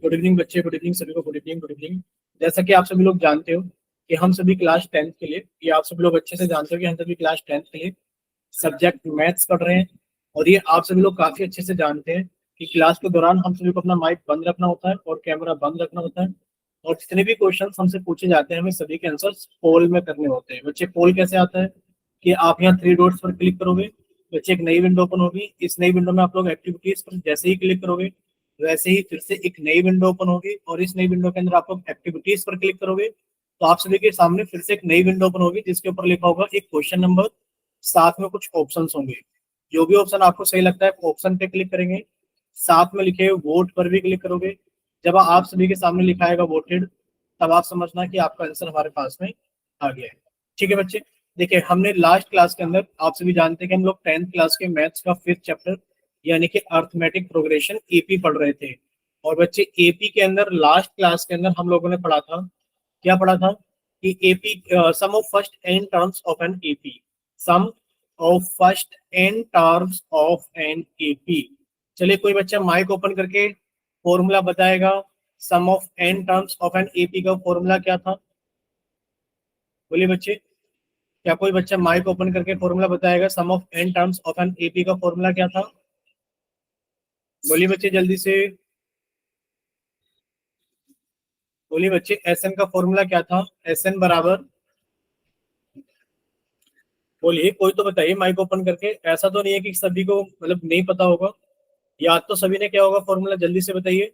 Good evening बच्चे, good evening सभी को, गुड इवनिंग गुड इवनिंग। जैसा कि आप सभी लोग जानते हो कि हम सभी क्लास 10th के लिए, ये आप सभी लोग अच्छे से जानते हो कि हम सभी क्लास 10th के लिए सब्जेक्ट मैथ्स पढ़ रहे हैं। और ये आप सभी लोग काफी अच्छे से जानते हैं कि क्लास के दौरान हम सभी को अपना माइक बंद रखना होता है और कैमरा बंद रखना होता है। और जितने भी क्वेश्चन हमसे पूछे जाते हैं हमें सभी के आंसर्स पोल में करने होते हैं। बच्चे पोल कैसे आता है कि आप यहाँ 3 डॉट्स पर क्लिक करोगे, बच्चे एक नई विंडो ओपन होगी। इस नई विंडो में आप लोग एक्टिविटीज पर जैसे ही क्लिक करोगे वैसे ही फिर से एक नई विंडो ओपन होगी और इस नई विंडो के अंदर आप लोग एक्टिविटीज पर क्लिक करोगे तो आप सभी के सामने फिर से एक नई विंडो ओपन होगी जिसके ऊपर लिखा होगा एक क्वेश्चन नंबर, साथ में कुछ ऑप्शंस होंगे। जो भी ऑप्शन आपको सही लगता है ऑप्शन पे क्लिक करेंगे, साथ में लिखे वोट पर भी क्लिक करोगे। जब आप सभी के सामने लिखा आएगा वोटेड, तब आप समझना कि आपका आंसर हमारे पास में आ गया है। ठीक है बच्चे, देखिए हमने लास्ट क्लास के अंदर, आप सभी जानते हैं कि हम लोग 10th क्लास के मैथ्स का 5th चैप्टर यानी कि अर्थमेटिक प्रोग्रेशन एपी पढ़ रहे थे। और बच्चे एपी के अंदर लास्ट क्लास के अंदर हम लोगों ने पढ़ा था, क्या पढ़ा था कि AP sum of first n terms of an AP, sum of first n terms of an AP. चलिए कोई बच्चा माइक ओपन करके फॉर्मूला बताएगा, sum of n terms of an AP का फॉर्मूला क्या था? बोलिए बच्चे, क्या कोई बच्चा माइक ओपन करके फॉर्मूला बताएगा sum of n terms of an AP का फॉर्मूला क्या था? बोलिए बच्चे जल्दी से, बोलिए बच्चे, एस एन का फॉर्मूला क्या था? एस एन बराबर, बोलिए कोई तो बताइए माइक ओपन करके। ऐसा तो नहीं है कि सभी को मतलब नहीं पता होगा, याद तो सभी ने क्या होगा फॉर्मूला, जल्दी से बताइए।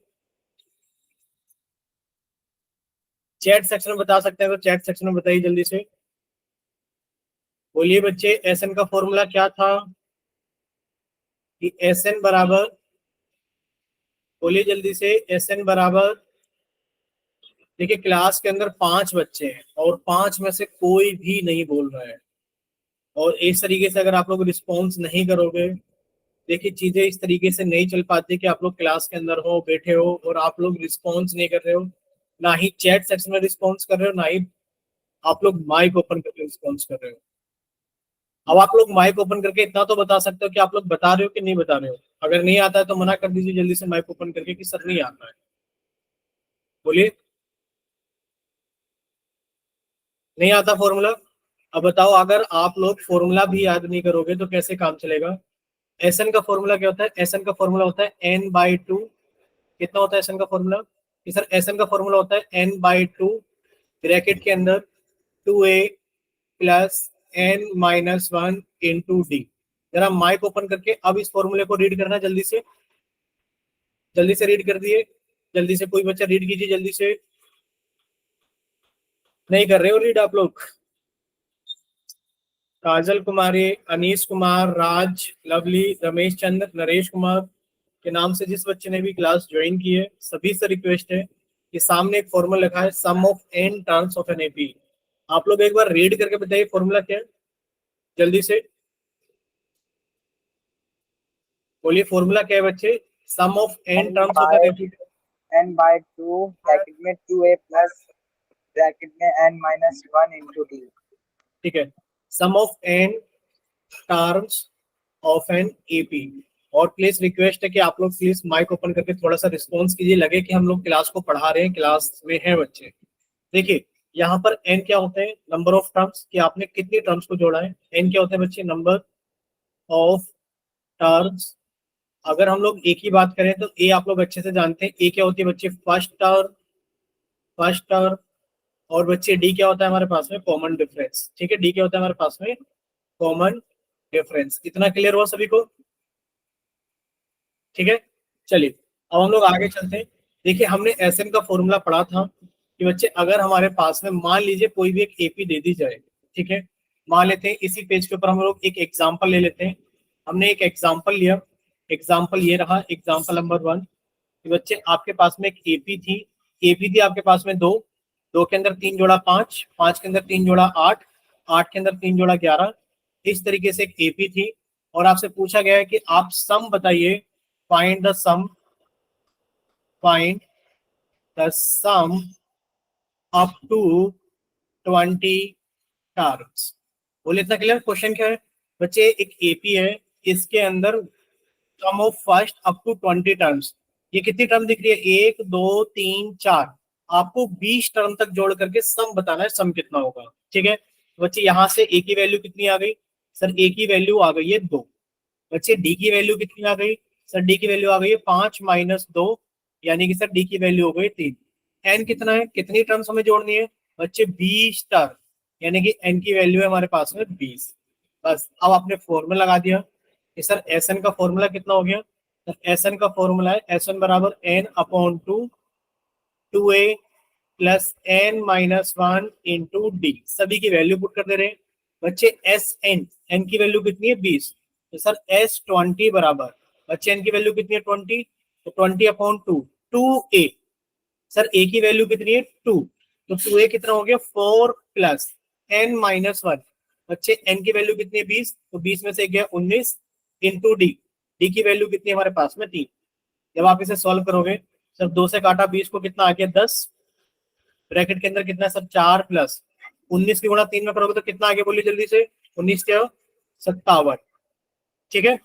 चैट सेक्शन में बता सकते हैं तो चैट सेक्शन में बताइए जल्दी से। बोलिए बच्चे, एस एन का फॉर्मूला क्या था? कि एस एन बराबर, बोलिए जल्दी से, एस एन बराबर, देखिए क्लास के अंदर 5 बच्चे हैं और 5 में से कोई भी नहीं बोल रहा है। और इस तरीके से अगर आप लोग रिस्पॉन्स नहीं करोगे, देखिए चीजें इस तरीके से नहीं चल पाती कि आप लोग क्लास के अंदर हो, बैठे हो और आप लोग रिस्पॉन्स नहीं कर रहे हो, ना ही चैट सेक्शन में रिस्पॉन्स कर रहे हो, ना ही आप लोग माइक ओपन करके रिस्पॉन्स कर रहे हो। अब आप लोग माइक ओपन करके इतना तो बता सकते हो कि आप लोग बता रहे हो कि नहीं बता रहे हो। अगर नहीं आता है तो मना कर दीजिए जल्दी से माइक ओपन करके कि सर नहीं आता है। बोलिए, नहीं आता फॉर्मूला? अब बताओ, अगर आप लोग फॉर्मूला भी याद नहीं करोगे तो कैसे काम चलेगा? एस एन का फॉर्मूला क्या होता है? एस एन का फॉर्मूला होता है n/2। कितना होता है एस एन का फॉर्मूला? कि सर एस एन का फॉर्मूला होता है n/2 ब्रैकेट के अंदर 2a plus n-1 into D. जरा माइक ओपन करके अब इस फॉर्मूले को रीड करना जल्दी से, जल्दी से रीड कर दिए। जल्दी से कोई बच्चा रीड कीजिए जल्दी से। नहीं कर रहे हो रीड आप लोग? काजल कुमारी, अनीश कुमार, राज, लवली, रमेश चंद्र, नरेश कुमार के नाम से जिस बच्चे ने भी क्लास ज्वाइन की है सभी से रिक्वेस्ट है कि सामने एक फॉर्मूला लिखा है sum of n terms of an AP. आप लोग एक बार रीड करके बताइए फॉर्मूला क्या है जल्दी से। बोलिए फॉर्मूला क्या है बच्चे? Sum of n terms of an AP. n/2 bracket में 2a प्लस ब्रैकेट में n-1 इंटू डी। ठीक है, sum of n terms of an AP. और प्लीज रिक्वेस्ट है कि आप लोग प्लीज माइक ओपन करके थोड़ा सा रिस्पॉन्स कीजिए, लगे कि हम लोग क्लास को पढ़ा रहे हैं, क्लास में हैं बच्चे। देखिए यहाँ पर एन क्या होते हैं? नंबर ऑफ टर्म्स, कि आपने कितनी टर्म्स को जोड़ा है। एन क्या होता है बच्चे? Number of terms. अगर हम लोग एक ही बात करें तो ए आप लोग अच्छे से जानते हैं, ए क्या होती है बच्चे? First term, first term. और बच्चे डी क्या होता है हमारे पास में? Common difference. ठीक है, डी क्या होता है हमारे पास में? Common difference. इतना क्लियर हुआ सभी को? ठीक है, चलिए अब हम लोग आगे चलते हैं। देखिए हमने एस एन का फॉर्मूला पढ़ा था कि बच्चे अगर हमारे पास में मान लीजिए कोई भी एक एपी दे दी जाए, ठीक है, मान लेते हैं इसी पेज के ऊपर हम लोग एक एग्जांपल ले लेते हैं। हमने एक एग्जांपल लिया, एग्जांपल ये रहा एग्जांपल नंबर 1 कि बच्चे आपके पास में एक एपी थी। एपी थी आपके पास में दो, दो के अंदर 3 जोड़ा 5, 5 के अंदर 3 जोड़ा 8, 8 के अंदर 3 जोड़ा 11। इस तरीके से एक एपी थी और आपसे पूछा गया है कि आप सम बताइए, find the sum, find the sum up to 20 terms। बोले इतना क्लियर? क्वेश्चन क्या है बच्चे? एक एपी है, इसके अंदर sum of first up to 20 terms. ये कितनी टर्म दिख रही है, 1 2 3 4, आपको 20 टर्म तक जोड़ करके सम बताना है, सम कितना होगा। ठीक है बच्चे, यहाँ से ए की वैल्यू कितनी आ गई, सर ए की वैल्यू आ गई है 2। बच्चे डी की वैल्यू कितनी आ गई, सर डी की वैल्यू आ गई है 5 माइनस 2, यानी कि सर डी की वैल्यू हो गई 3। एन कितना है, कितनी टर्म्स हमें जोड़नी है बच्चे, 20 टर्म, यानी कि एन की वैल्यू है हमारे पास में 20। बस अब आपने फॉर्मूला लगा दिया कि सर एस एन का फॉर्मूला कितना हो गया, तो एस एन का फॉर्मूला है एस एन बराबर n upon 2 a plus n minus 1 into d, सभी की वैल्यू पुट कर दे रहे हैं बच्चे। एस एन, एन की वैल्यू कितनी है 20, तो सर एस 20 बराबर, बच्चे एन की वैल्यू कितनी है 20, तो 20 अपॉन 2 ए, सर ए की वैल्यू कितनी है 2, तो 2a कितना हो गया 4 प्लस n माइनस 1, बच्चे n की वैल्यू कितनी है 20, तो 20 में से गया 19 इंटू डी, डी की वैल्यू कितनी है हमारे पास में 3। जब आप इसे सॉल्व करोगे सर 2 से काटा 20 को कितना आ गया 10, ब्रैकेट के अंदर कितना है सर 4 प्लस 19 की गुणा 3 में करोगे तो कितना आ गया, बोलिए जल्दी से, 19 क्या 57। ठीक है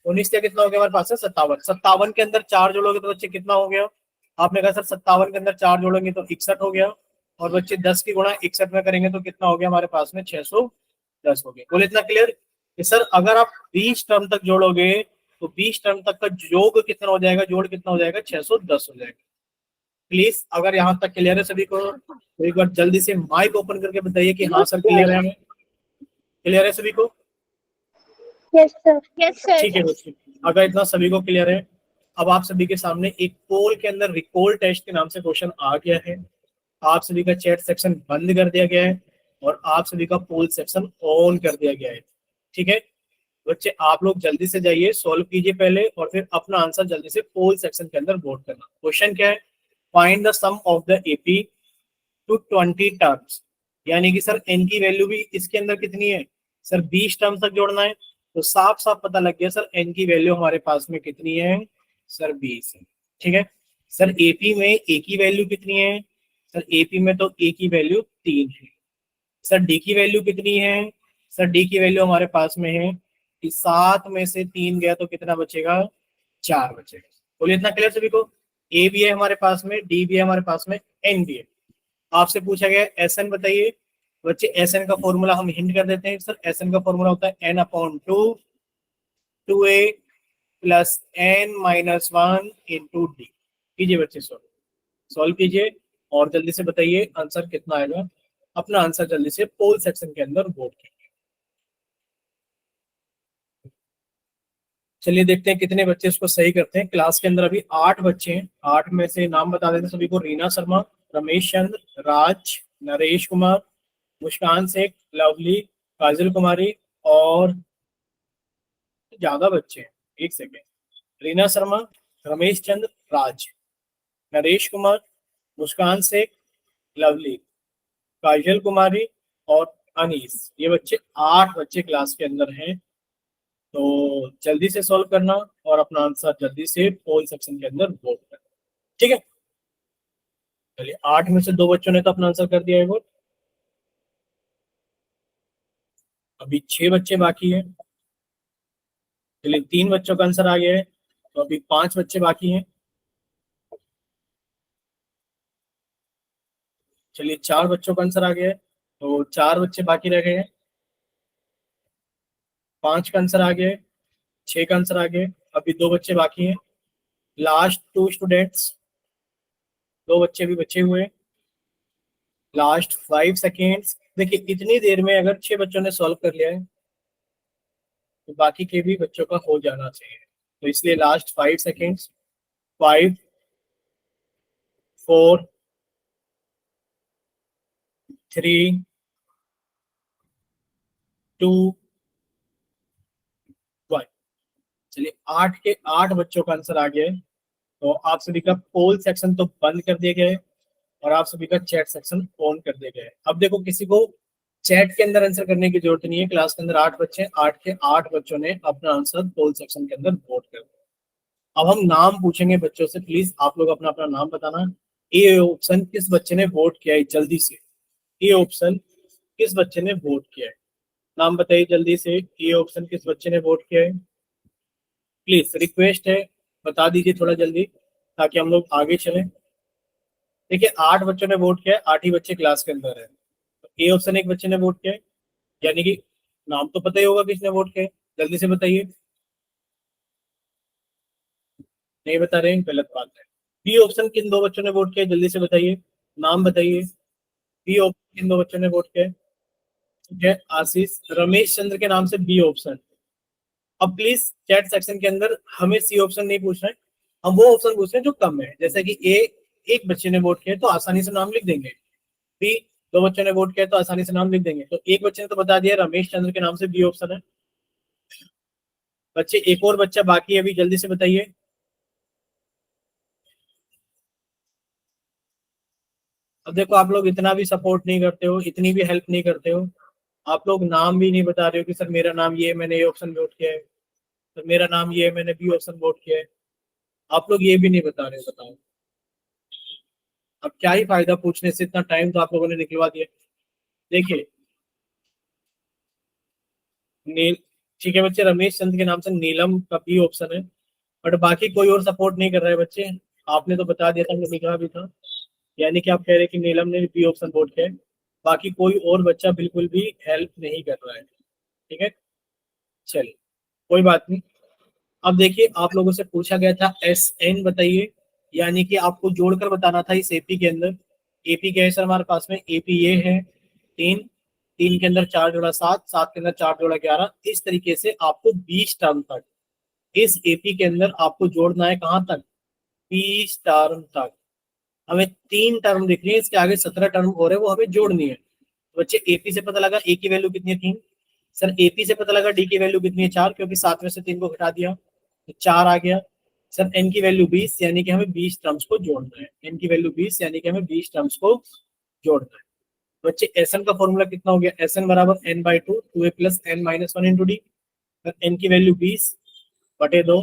19 क्या कितना हो गया हमारे पास है 57, 57 के अंदर 4 जोड़ोगे तो बच्चे कितना हो गया, आपने कहा सर 57 के अंदर 4 जोड़ेंगे तो 61 हो गया, और बच्चे 10 की गुणा 61 में करेंगे तो कितना हो गया हमारे पास में 610 हो गया। बोले इतना क्लियर कि सर अगर आप 20 टर्म तक जोड़ोगे तो 20 टर्म तक का योग कितना हो जाएगा, जोड़ कितना हो जाएगा 610 हो जाएगा। प्लीज अगर यहाँ तक क्लियर है सभी को तो एक बार जल्दी से माइक ओपन करके बताइए कि हाँ सर क्लियर है, हमें क्लियर है सभी को। Yes sir, yes sir. ठीक है बच्चे, अगर इतना सभी को क्लियर है, अब आप सभी के सामने एक पोल के अंदर रिकॉल टेस्ट के नाम से क्वेश्चन आ गया है। आप सभी का चैट सेक्शन बंद कर दिया गया है और आप सभी का पोल सेक्शन ऑन कर दिया गया है। ठीक है बच्चे, आप लोग जल्दी से जाइए, सॉल्व कीजिए पहले और फिर अपना आंसर जल्दी से पोल सेक्शन के अंदर वोट करना। क्वेश्चन क्या है, find the sum of the AP to 20 terms, यानी कि सर एन की वैल्यू भी इसके अंदर कितनी है सर 20 टर्म्स तक जोड़ना है, तो साफ साफ पता लग गया सर एन की वैल्यू हमारे पास में कितनी है सर 20 है। ठीक है सर एपी में ए की वैल्यू कितनी है, सर एपी में तो ए की वैल्यू 3 है। सर डी की वैल्यू कितनी है, सर डी की वैल्यू हमारे पास में है कि 7 में से 3 गया तो कितना बचेगा 4 बचेगा। बोलिए इतना क्लियर सभी को, ए भी है हमारे पास में, डी भी है हमारे पास में, एन भी है। आपसे पूछा गया एस एन बताइए बच्चे, एस एन का फॉर्मूला हम हिंट कर देते हैं सर, एस एन का फॉर्मूला होता है n upon 2 a plus n minus 1 into d. कीजिए बच्चे सॉल्व कीजिए और जल्दी से बताइए आंसर कितना आएगा, अपना आंसर जल्दी से पोल सेक्शन के अंदर वोट कीजिए। चलिए देखते हैं कितने बच्चे इसको सही करते हैं। क्लास के अंदर अभी 8 बच्चे हैं, 8 में से नाम बता देते हैं सभी को, रीना शर्मा, रमेश चंद्र, राज, नरेश कुमार, मुस्कान शेख, लवली, काजल कुमारी और ज्यादा बच्चे हैं, एक सेकेंड, रीना शर्मा, रमेश चंद्र, राज, नरेश कुमार, मुस्कान शेख, लवली, काजल कुमारी और अनीस, ये बच्चे 8 बच्चे क्लास के अंदर हैं। तो जल्दी से सॉल्व करना और अपना आंसर जल्दी से पोल सेक्शन के अंदर वोट करना। ठीक है चलिए, 8 में से 2 बच्चों ने तो अपना आंसर कर दिया है वोट, अभी 6 बच्चे बाकी हैं। चलिए 3 बच्चों का आंसर आ गया है, तो अभी 5 बच्चे बाकी हैं। चलिए 4 बच्चों का आंसर आ गया है, तो 4 बच्चे बाकी रह गए हैं। 5 का आंसर आ गया है, 6 का आंसर आ गया है, अभी 2 बच्चे बाकी हैं। लास्ट 2 स्टूडेंट्स, 2 बच्चे भी बचे हुए हैं। Last 5 seconds. देखिए इतनी देर में अगर 6 बच्चों ने सॉल्व कर लिया है तो बाकी के भी बच्चों का हो जाना चाहिए, तो इसलिए लास्ट 5 सेकेंड्स, 5 4 3 2 1। चलिए 8 के 8 बच्चों का आंसर आ गया है, तो आप सभी का पोल सेक्शन तो बंद कर दिया गया है और आप सभी का चैट सेक्शन ऑन कर दिया गया है। अब देखो किसी को चैट के अंदर आंसर करने की जरूरत नहीं है, क्लास के अंदर 8 बच्चे, 8 के 8 बच्चों ने अपना आंसर पोल सेक्शन के अंदर वोट कर दिया। अब हम नाम पूछेंगे बच्चों से, प्लीज आप लोग अपना अपना नाम बताना। ए ऑप्शन किस बच्चे ने वोट किया है, जल्दी से ए ऑप्शन किस बच्चे ने वोट किया है, नाम बताइए जल्दी से। ए ऑप्शन किस बच्चे ने वोट किया है, प्लीज रिक्वेस्ट है, बता दीजिए थोड़ा जल्दी। ताकि हम लोग आगे चलें। देखिए 8 बच्चों ने वोट किया है, 8 ही बच्चे क्लास के अंदर है, तो ए ऑप्शन एक बच्चे ने वोट किया है, यानी कि नाम तो पता ही होगा किसने वोट किया है, जल्दी से बताइए। नहीं बता रहे हैं, गलत बात है। बी ऑप्शन किन 2 बच्चों ने वोट किया है, जल्दी से बताइए, नाम बताइए। बी ऑप्शन किन 2 बच्चों ने वोट किया है? ठीक है, आशीष रमेश चंद्र के नाम से बी ऑप्शन। अब प्लीज चैट सेक्शन के अंदर हमें सी ऑप्शन नहीं पूछना है, हम वो ऑप्शन पूछ रहे हैं जो कम है। जैसे कि ए, एक बच्चे ने वोट किया तो आसानी से नाम लिख देंगे। बी, 2 बच्चों ने वोट किया तो आसानी से नाम लिख देंगे। तो एक बच्चे ने तो बता दिया रमेश चंद्र के नाम से बी ऑप्शन है। बच्चे एक और बच्चा बाकी है, अभी जल्दी से बताइए। अब देखो आप लोग इतना भी सपोर्ट नहीं करते हो, इतनी भी हेल्प नहीं करते हो, आप लोग नाम भी नहीं बता रहे हो कि सर मेरा नाम ये है, मैंने ये ऑप्शन वोट किया है, तो मेरा नाम ये है, मैंने बी ऑप्शन वोट किया है। आप लोग ये भी नहीं बता रहे हो, बताओ अब क्या ही फायदा पूछने से, इतना टाइम तो आप लोगों ने निकलवा दिया। देखिए नील, ठीक है बच्चे, रमेश चंद्र के नाम से नीलम का बी ऑप्शन है, बट बाकी कोई और सपोर्ट नहीं कर रहा है बच्चे। आपने तो बता दिया था, हमने लिखा भी था, यानी कि आप कह रहे हैं कि नीलम ने बी ऑप्शन वोट किया है, बाकी कोई और बच्चा बिल्कुल भी हेल्प नहीं कर रहा है। ठीक है, चलिए कोई बात नहीं। अब देखिए आप लोगों से पूछा गया था एस एन बताइए, यानी कि आपको जोड़कर बताना था इस एपी के अंदर। एपी क्या है सर हमारे पास में? एपी ये है 3, 3 के अंदर 4 जोड़ा 7, 7 के अंदर 4 जोड़ा 11, इस तरीके से आपको 20 टर्म तक इस एपी के अंदर आपको जोड़ना है। कहां तक? 20 टर्म तक। हमें 3 टर्म दिख रही है, इसके आगे 17 टर्म हो रहे हैं, वो हमें जोड़नी है। तो बच्चे एपी से पता लगा ए की वैल्यू कितनी है? 3। सर एपी से पता लगा डी की वैल्यू कितनी है? 4, क्योंकि 7 में से 3 को घटा दिया तो 4 आ गया। सर एन की वैल्यू 20, यानी कि हमें 20 टर्म्स को जोड़ना है। एन की वैल्यू 20, यानी कि हमें 20 टर्म्स को जोड़ना है। बच्चे एस एन का फॉर्मूला कितना हो गया? एस एन बराबर n by two, 2a plus n minus one into d. N की वैल्यू 20 बटे 2,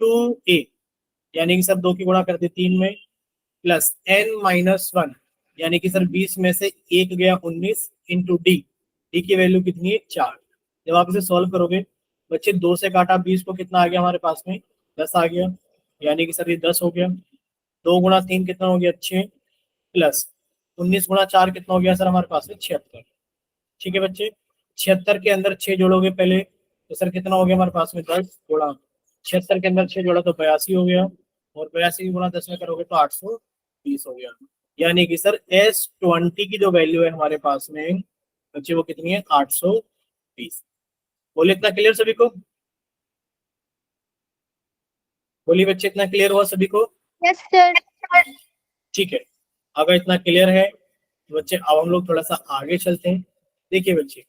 2a, यानी कि सर 2 की गुणा कर दी 3 में, प्लस एन माइनस वन, यानी कि सर 20 में से 1 गया 19 इंटू डी। डी की वैल्यू कितनी है? 4। जब आप इसे सॉल्व करोगे बच्चे, 2 से काटा 20 को, कितना आ गया हमारे पास में? 10 आ गया, यानी कि सर ये 10 हो गया। 2 गुणा 3 कितना हो गया? 6, प्लस 19 गुणा 4 कितना हो गया सर हमारे पास में? 76। ठीक है बच्चे, 76 के अंदर 6 जोड़ोगे पहले, तो सर कितना हो गया हमारे पास में? 10 गुणा 76 के अंदर 6 जोड़ा तो 82 हो गया, और 82 गुणा 10 में करोगे तो 820 हो गया। यानी कि सर S20 की जो वैल्यू है हमारे पास में बच्चे, वो कितनी है? 820। बोले इतना क्लियर सभी को? बोलिए बच्चे, इतना क्लियर हुआ सभी को? Yes, sir. ठीक है, अगर इतना क्लियर है तो बच्चे अब हम लोग थोड़ा सा आगे चलते हैं। देखिए बच्चे,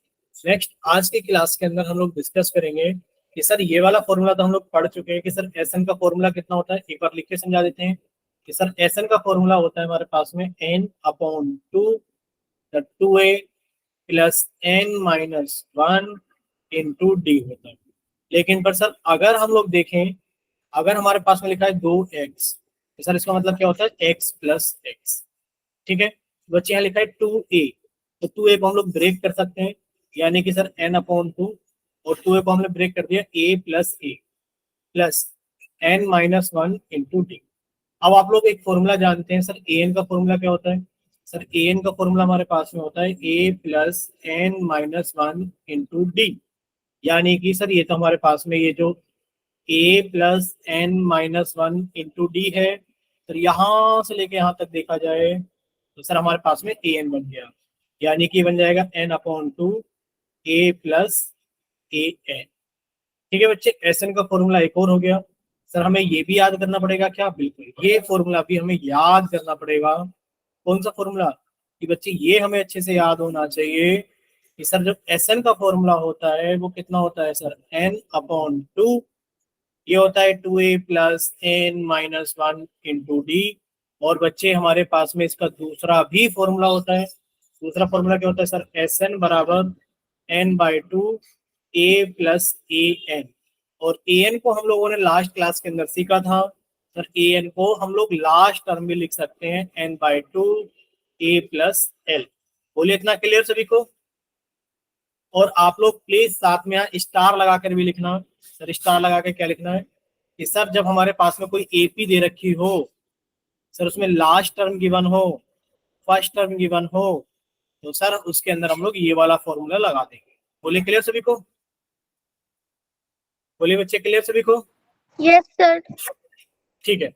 नेक्स्ट आज के क्लास के अंदर हम लोग डिस्कस करेंगे कि सर ये वाला फॉर्मूला तो हम लोग पढ़ चुके हैं कि सर एस एन का फॉर्मूला कितना होता है। एक बार लिख के समझा देते हैं कि सर एस एन का फॉर्मूला होता है हमारे पास में n upon two, 2a plus n minus one into d होता है। लेकिन पर सर अगर हम लोग देखें, अगर हमारे पास में लिखा है 2x, तो सर इसका मतलब क्या होता है? x plus x. ठीक है बच्चे, यहाँ लिखा है 2a, तो 2a को हम लोग ब्रेक कर सकते हैं, यानी कि सर n अपॉन टू, और 2a को हमने ब्रेक कर दिया a plus n minus one into D. अब आप लोग एक फॉर्मूला जानते हैं सर, an का फॉर्मूला क्या होता है? सर an का फॉर्मूला हमारे पास में होता है a plus n minus one into d. यानी कि सर ये तो हमारे पास में ये जो a plus n minus one into d है, सर यहाँ से लेके यहाँ तक देखा जाए तो सर हमारे पास में ए एन बन गया, यानी कि बन जाएगा n upon two a plus a N. ठीक है बच्चे, एस एन का फॉर्मूला एक और हो गया। सर हमें ये भी याद करना पड़ेगा क्या? बिल्कुल, ये फॉर्मूला भी हमें याद करना पड़ेगा। कौन सा फॉर्मूला? कि बच्चे ये हमें अच्छे से याद होना चाहिए कि सर जो एस एन का फॉर्मूला होता है वो कितना होता है सर? n अपॉन टू, ये होता है 2a plus n minus one into d. और बच्चे हमारे पास में इसका दूसरा भी फॉर्मूला होता है। दूसरा फॉर्मूला क्या होता है सर? एस एन बराबर n by two a plus a n. और ए एन को हम लोगों ने लास्ट क्लास के अंदर सीखा था सर, ए एन को हम लोग लास्ट टर्म में लिख सकते हैं n by two a plus l. बोलिए इतना क्लियर सभी को? और आप लोग प्लीज साथ में यहाँ स्टार लगा कर भी लिखना। सर स्टार लगा के क्या लिखना है? कि सर जब हमारे पास में कोई एपी दे रखी हो, सर उसमें लास्ट टर्म गिवन हो, फर्स्ट टर्म गिवन हो, तो सर उसके अंदर हम लोग ये वाला फॉर्मूला लगा देंगे। बोलिए क्लियर सभी को? बोलिए बच्चे क्लियर सभी को? Yes, sir. ठीक है,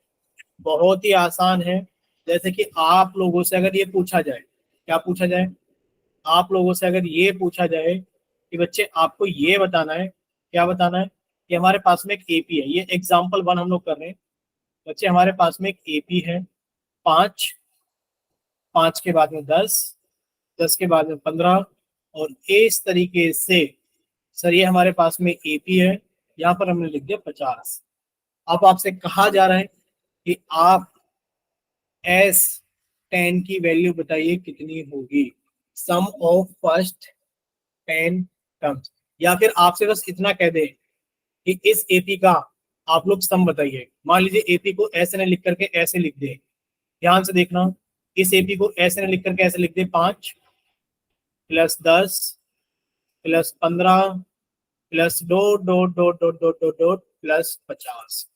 बहुत ही आसान है। जैसे कि आप लोगों से अगर ये पूछा जाए, क्या पूछा जाए, आप लोगों से अगर ये पूछा जाए कि बच्चे आपको ये बताना है, क्या बताना है, कि हमारे पास में एक एपी है, ये एग्जाम्पल 1 हम लोग कर रहे हैं। बच्चे हमारे पास में एक एपी है 5, 5 के बाद में 10, 10 के बाद में 15, और इस तरीके से सर ये हमारे पास में एपी है, यहाँ पर हमने लिख दिया 50। अब आपसे कहा जा रहा है कि आप एस 10 की वैल्यू बताइए कितनी होगी, सम ऑफ फर्स्ट 10 टर्म्स, या फिर आपसे बस इतना कह दे कि इस एपी का आप लोग सम बताइए। मान लीजिए एपी को ऐसे न लिख करके ऐसे लिख दे, ध्यान से देखना, इस एपी को ऐसे न लिख करके ऐसे लिख दे, 5 + 10 + 15 + dot dot dot dot dot dot dot +50,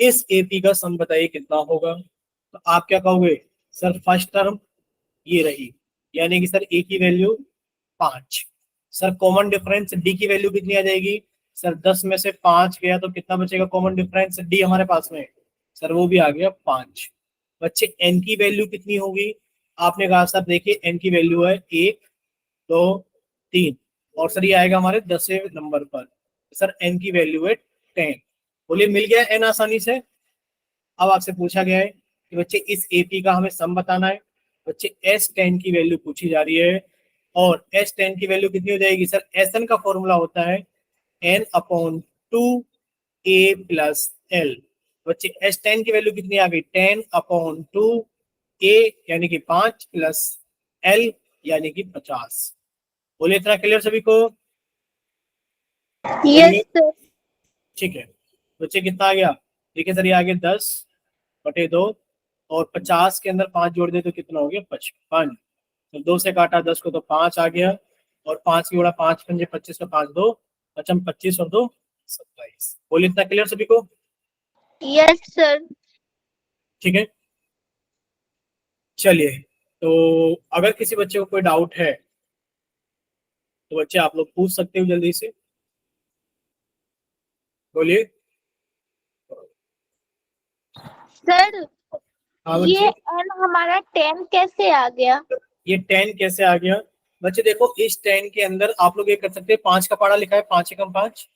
इस एपी का सम बताइए कितना होगा। तो आप क्या कहोगे, सर फर्स्ट टर्म ये रही, यानी कि सर ए की value 5, sir common difference D की वैल्यू कितनी आ जाएगी, सर 10 में से 5 गया तो कितना बचेगा कॉमन डिफरेंस डी हमारे पास में, सर वो भी आ गया 5। बच्चे एन की वैल्यू कितनी होगी, आपने कहा सर देखिए एन की वैल्यू है 1 2 3, और सर ये आएगा हमारे 10वें नंबर पर, सर एन की वैल्यू है 10। बोलिए मिल गया एन आसानी से। अब आपसे पूछा गया है कि बच्चे इस एपी का हमें सम बताना है। बच्चे एस 10 की वैल्यू पूछी जा रही है, और एस 10 की वैल्यू कितनी हो जाएगी, सर एस एन का फॉर्मूला होता है n/2 a + l। बच्चे एस 10 की वैल्यू कितनी आ गई, 10/2 a यानी कि 5 + l यानी कि 50। बोलिए इतना क्लियर सभी को? Yes, sir. ठीक है, बच्चे कितना आ गया, देखिए सर ये आ गया 10/2, और 50 के अंदर 5 जोड़ दे तो कितना हो गया 55, तो 2 से काटा 10 को तो 5 आ गया, और 5 की गुणा 5 पंजे 25 में 5 2 पचम 25 और 2 27। बोलिए इतना क्लियर सभी को? Yes, sir. ठीक है, चलिए, तो अगर किसी बच्चे को कोई डाउट है तो बच्चे आप लोग पूछ सकते हो जल्दी से, बोलिए। Sir, हाँ ये बच्चे, n हमारा 10 कैसे आ गया? ये 10 कैसे आ गया? बच्चे देखो इस 10 के अंदर आप लोग ये कर सकते हैं, 5 का पारा लिखा है, 5 एकम 5,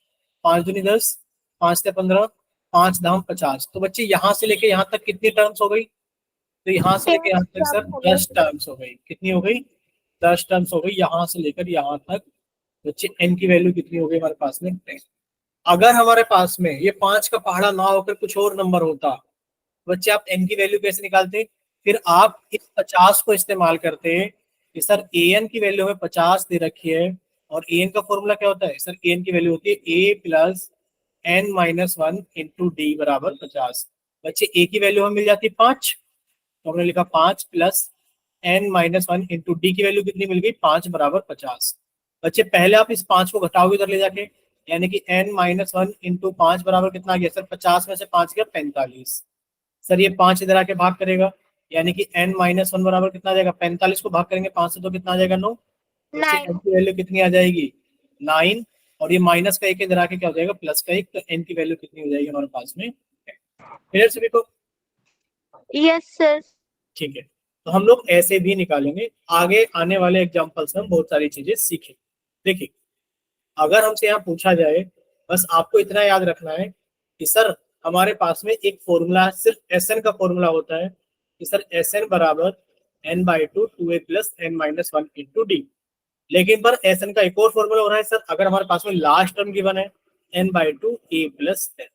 5 दूनी 10, 5 से 15, 5 धाम 50, तो बच्चे यहाँ से लेके यहाँ तक कितनी टर्म्स हो गई, तो यहाँ से 10 लेके यहाँ तक सर टर्म हो गए। 10 टर्म्स हो गई। कितनी हो गई, 10 टर्म्स हो गई यहाँ से लेकर यहाँ तक। बच्चे एन की वैल्यू कितनी हो गई हमारे पास में, 10। अगर हमारे पास में ये 5 का पहाड़ा ना होकर कुछ और नंबर होता, बच्चे आप एन की वैल्यू कैसे निकालते, फिर आप इस 50 को इस्तेमाल करते कि सर ए एन की वैल्यू हमें 50 दे रखी है, और ए एन का फॉर्मूला क्या होता है, सर ए एन की वैल्यू होती है ए + n-1 इंटू डी बराबर 50। बच्चे ए की वैल्यू हमें मिल जाती है 5, तो हमने लिखा 5 + n-1 इंटू डी की वैल्यू कितनी मिल गई, 5 बराबर 50। बच्चे पहले आप इस 5 को घटाओगे उधर ले जाके, यानी कि n-1 इंटू 5 बराबर कितना आ गया सर, 50 में से 5 गया 45। सर ये 5 इधर आके भाग करेगा, यानी कि n-1 बराबर कितना आ जाएगा, 45 को भाग करेंगे 5 से तो कितना आ जाएगा 9। बच्चे 9. n की वैल्यू कितनी आ जाएगी 9, और ये माइनस का एक इधर आके क्या हो जाएगा प्लस का एक, तो n की वैल्यू कितनी हो जाएगी हमारे पास में, क्लियर सभी को? Yes, sir. ठीक है, तो हम लोग ऐसे भी निकालेंगे, आगे आने वाले एग्जाम्पल्स में हम बहुत सारी चीजें सीखें। देखिए अगर हमसे यहाँ पूछा जाए, बस आपको इतना याद रखना है कि सर हमारे पास में एक फॉर्मूला सिर्फ एस एन का फॉर्मूला होता है कि सर एस एन बराबर n/2 2a + n-1 into D. लेकिन पर एस एन का एक और फॉर्मूला हो रहा है सर, अगर हमारे पास में लास्ट टर्म गिवन है n/2 a + n।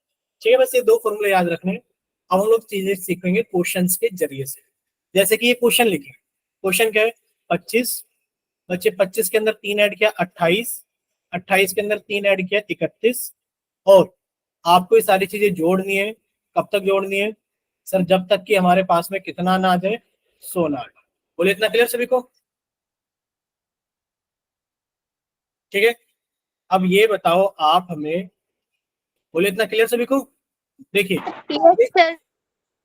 ठीक है, बस ये 2 फॉर्मूले याद रखने हैं। अब हम लोग चीजें सीखेंगे क्वेश्चंस के जरिए से। जैसे कि ये क्वेश्चन लिखे, क्वेश्चन क्या है, 25, बच्चे 25 के अंदर 3 ऐड किया 28, 28 के अंदर 3 ऐड किया 31, और आपको ये सारी चीजें जोड़नी है। कब तक जोड़नी है, सर जब तक कि हमारे पास में कितना ना आ जाए, 100 ना आ जाए। बोले इतना क्लियर सभी को? ठीक है, अब ये बताओ आप हमें, बोले इतना क्लियर सभी को? देखिए यस सर।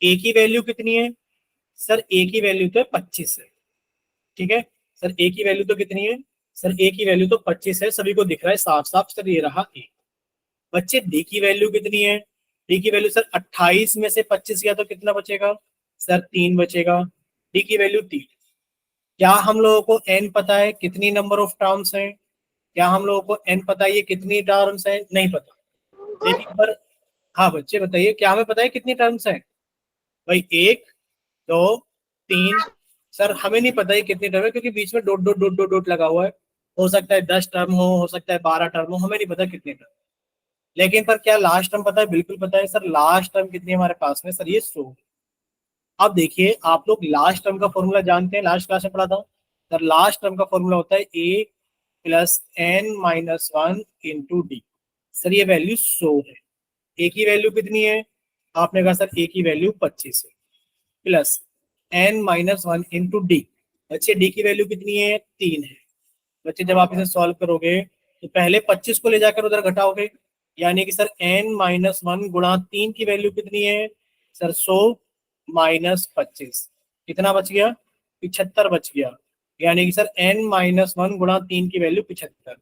ए की वैल्यू कितनी है सर? ए की वैल्यू तो 25 है, ठीक है सर। ए की वैल्यू तो कितनी है सर? ए की वैल्यू तो 25 है, सभी को दिख रहा है साफ साफ सर, ये रहा ए। बच्चे डी की वैल्यू कितनी है? डी की वैल्यू सर 28 में से 25 गया तो कितना बचेगा सर? 3 बचेगा। डी की वैल्यू 3। क्या हम लोगों को एन पता है कितनी नंबर ऑफ टर्म्स हैं? क्या हम लोगों को एन पता है ये कितनी टर्म्स है? नहीं पता। लेकिन पर हाँ बच्चे बताइए, क्या हमें पता है कितनी टर्म्स हैं? भाई 1 2 3। सर हमें नहीं पता है कितनी टर्म है, क्योंकि बीच में dot dot dot dot dot लगा हुआ है। हो सकता है 10 टर्म हो सकता है 12 टर्म हो, हमें नहीं पता कितनी टर्म। लेकिन पर क्या लास्ट टर्म पता है? बिल्कुल पता है सर। लास्ट टर्म कितनी है हमारे पास में सर? ये 100। अब देखिए आप लोग लास्ट टर्म का फॉर्मूला जानते हैं, लास्ट क्लास में पढ़ा था सर। लास्ट टर्म का फॉर्मूला होता है a plus n minus one into d. Sir ये वैल्यू 100 है। ए की वैल्यू कितनी है? आपने कहा सर ए की वैल्यू 25 है, plus n minus one into d. बच्चे डी की वैल्यू कितनी है? 3 है। बच्चे जब आप इसे सॉल्व करोगे तो पहले 25 को ले जाकर उधर घटाओगे, यानी कि सर एन माइनस वन गुणा 3 की वैल्यू कितनी है सर? 100 माइनस 25 कितना बच गया? 75 बच गया। यानी कि सर एन माइनस वन गुणा 3 की वैल्यू 75।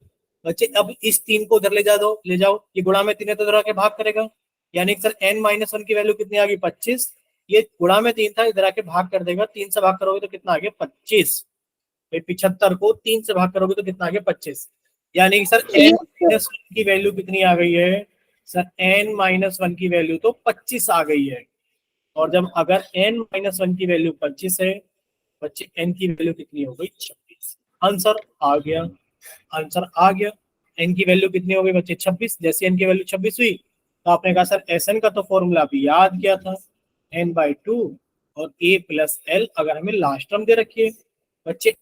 बच्चे अब इस 3 को उधर ले जाओ, ये गुणा में 3 है तो उधर आके भाग करेगा। यानी कि सर एन माइनस वन की वैल्यू कितनी आ गई? 25। ये गुणा में 3 था, इधर आके भाग कर देगा। 3 से भाग करोगे तो कितना आ गया? 25। 75 को 3 से भाग करोगे तो कितना आ गया? 25। यानी कि सर एन माइनस वन की वैल्यू कितनी आ गई है सर? एन माइनस वन की वैल्यू तो 25 आ गई है। और जब अगर एन माइनस वन की वैल्यू 25 है बच्चे, एन की वैल्यू कितनी हो गई? 26। आंसर आ गया, आंसर आ गया। एन की वैल्यू कितनी हो गई बच्चे? 26। जैसे एन की वैल्यू 26 हुई तो आपने कहा सर एस एन का तो फॉर्मूला अभी याद किया था, एन बाई टू और ए प्लस एल, अगर हमें लास्ट टर्म दे रखी है बच्चे।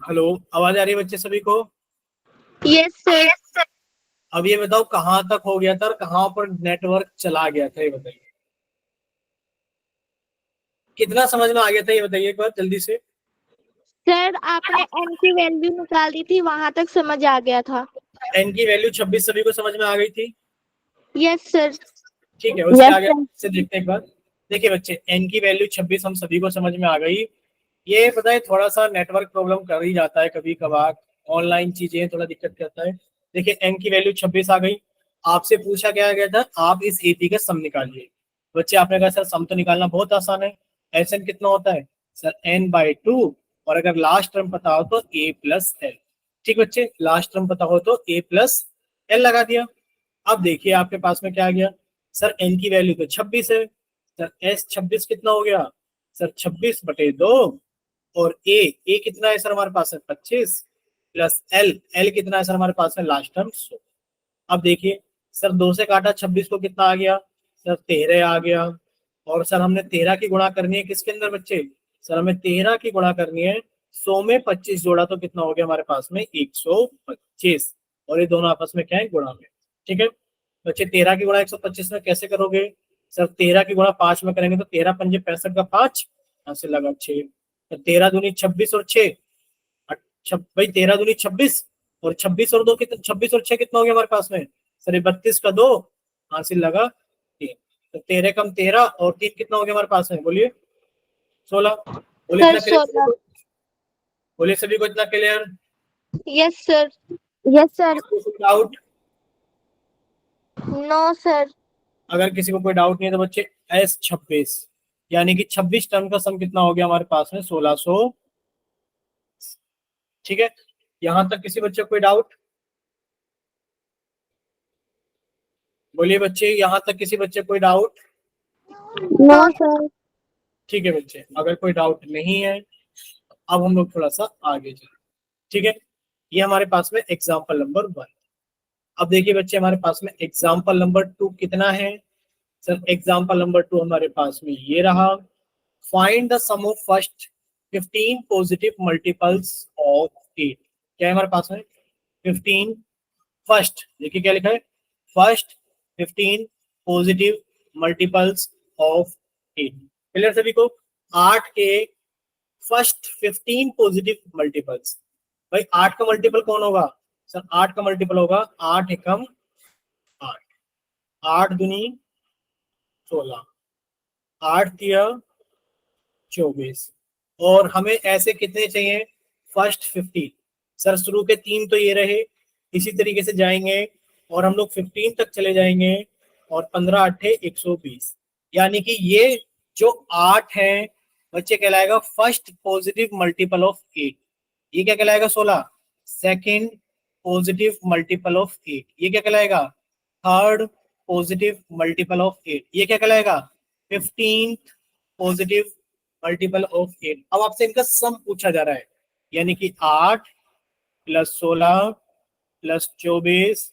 हेलो, आवाज आ रही है बच्चे सभी को? Yes sir. अब ये बताओ कहाँ तक हो गया था और कहाँ पर नेटवर्क चला गया था, ये बताइए। कितना समझ में आ गया था ये बताइए एक बार जल्दी से। सर आपने एन की वैल्यू निकाल दी थी, वहां तक समझ आ गया था। एन की वैल्यू 26 सभी को समझ में आ गई थी? Yes sir. ठीक है, उसके यस आगे सर। से देखते हैं एक बार। देखिए बच्चे, एन की वैल्यू 26 हम सभी को समझ में आ गई। ये पता है थोड़ा सा नेटवर्क प्रॉब्लम कर ही जाता है कभी कभार, ऑनलाइन चीजें थोड़ा दिक्कत करता है। देखिए एन की वैल्यू 26 आ गई। आपसे पूछा क्या गया था? आप इस एपी का सम निकालिए। बच्चे आपने कहा सर सम तो निकालना बहुत आसान है, एस एन कितना होता है सर? एन बाई टू, और अगर लास्ट टर्म पता हो तो ए प्लस एल। ठीक बच्चे, लास्ट टर्म पता हो तो ए प्लस एल लगा दिया। अब देखिए आपके पास में क्या आ गया सर? एन की वैल्यू तो 26 है सर, एस 26 कितना हो गया सर? 26/2। और ए कितना है सर हमारे पास है? 25, प्लस एल, एल कितना है सर हमारे पास है? Last term 100। अब देखिए सर 2 से काटा 26 को, कितना आ गया सर? 13 आ गया। और सर हमने 13 की गुणा करनी है किसके अंदर बच्चे? सर हमें 13 की गुणा करनी है 100 में 25 जोड़ा तो कितना हो गया हमारे पास में? 125। और ये दोनों आपस में क्या है? गुणा में। ठीक है बच्चे, 13 की गुणा 125 में कैसे करोगे सर? 13 की गुणा 5 में करेंगे तो 13 पंजे 65 का 5, यहाँ से लगा 6, तो 13 दूनी 26 और 6, अच्छा भाई 13 दूनी 26 और 26 और 2 कितना, 26 और 6 कितना हो गया हमारे पास में सर 32 का 2, यहाँ से लगा 3, तो 13 कम 13 और 3 कितना हो गया हमारे पास में, बोलिए 16। बोलिए सर इतना क्लियर, 16। बोलिए सभी को इतना clear. Yes sir. Yes sir. Doubt? No sir. अगर किसी को कोई डाउट नहीं है तो बच्चे S26 यानी कि 26 टर्म का सम कितना हो गया हमारे पास में 1600। ठीक है, यहां तक किसी बच्चे को कोई डाउट? बोलिए बच्चे, यहां तक किसी बच्चे को कोई डाउट? No sir. ठीक है बच्चे, अगर कोई डाउट नहीं है अब हम लोग थोड़ा सा आगे चलें। ठीक है, ये हमारे पास में एग्जाम्पल नंबर 1। अब देखिए बच्चे हमारे पास में एग्जाम्पल नंबर 2 कितना है सर? एग्जाम्पल नंबर 2 हमारे पास में ये रहा, find the sum of first 15 positive multiples of 8। क्या है हमारे पास में? 15 फर्स्ट, देखिए क्या लिखा है, first 15 positive multiples of 8। Clear सभी को? 8 के फर्स्ट 15 पॉजिटिव मल्टीपल्स। भाई 8 का मल्टीपल कौन होगा सर? 8 का मल्टीपल होगा 8 एकम 8, 8 दूनी 16, 8 तिया 24, और हमें ऐसे कितने चाहिए? फर्स्ट 15। सर शुरू के 3 तो ये रहे, इसी तरीके से जाएंगे और हम लोग 15 तक चले जाएंगे, और 15 8 120, यानी कि ये जो 8 है बच्चे कहलाएगा फर्स्ट पॉजिटिव मल्टीपल ऑफ 8। ये क्या कहलाएगा? 16। सेकंड पॉजिटिव मल्टीपल ऑफ 8, ये क्या कहलाएगा? थर्ड पॉजिटिव मल्टीपल ऑफ 8, ये क्या कहलाएगा? 15th positive multiple of 8। अब आपसे इनका सम पूछा जा रहा है, यानी कि 8 plus 16 plus 24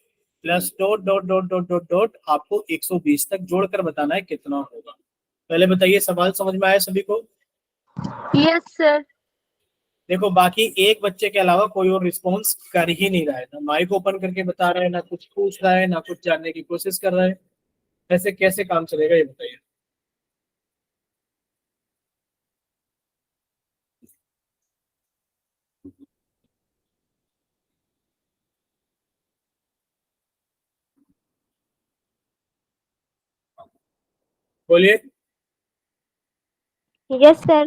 plus dot dot dot dot dot dot आपको 120 तक जोड़कर बताना है कितना होगा। पहले बताइए, सवाल समझ में आया सभी को? Yes sir. देखो बाकी एक बच्चे के अलावा कोई और रिस्पॉन्स कर ही नहीं रहा है, ना माइक ओपन करके बता रहा है, ना कुछ पूछ रहा है, ना कुछ जानने की कोशिश कर रहा है। ऐसे कैसे काम चलेगा ये बताइए? बोलिए यस सर।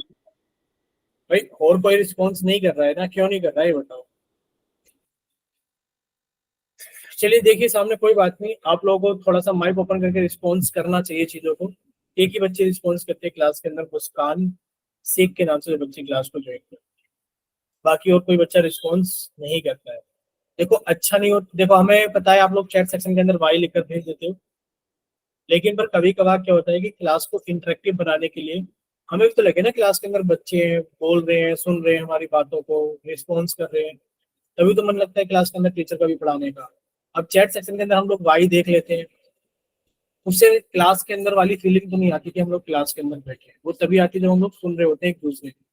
भाई, और कोई रिस्पॉन्स नहीं कर रहा है ना, क्यों नहीं कर रहा है ये बताओ? चलिए देखिए सामने, कोई बात नहीं, आप लोगों को थोड़ा सा माइक ओपन करके रिस्पॉन्स करना चाहिए चीजों को। एक ही बच्चे रिस्पॉन्स करते हैं क्लास के अंदर, मुस्कान शेख के नाम से जो बच्चे क्लास को ज्वाइन करते हैं, बाकी और कोई बच्चा रिस्पॉन्स नहीं करता है। देखो अच्छा नहीं हो, देखो हमें पता है आप लोग चैट सेक्शन के अंदर वाई लिखकर भेज देते हो, लेकिन पर कभी कभार क्या होता है कि क्लास को इंटरेक्टिव बनाने के लिए हमें भी तो लगे ना, क्लास के अंदर बच्चे हैं, बोल रहे हैं, सुन रहे हैं हमारी बातों को, रिस्पॉन्स कर रहे हैं, तभी तो मन लगता है क्लास के अंदर टीचर का भी पढ़ाने का। अब चैट सेक्शन के अंदर हम लोग वाई देख लेते हैं, उससे क्लास के अंदर वाली फीलिंग तो नहीं आती कि हम लोग क्लास के अंदर बैठे हैं, वो तभी आती है जब हम लोग सुन रहे होते हैं एक दूसरे को।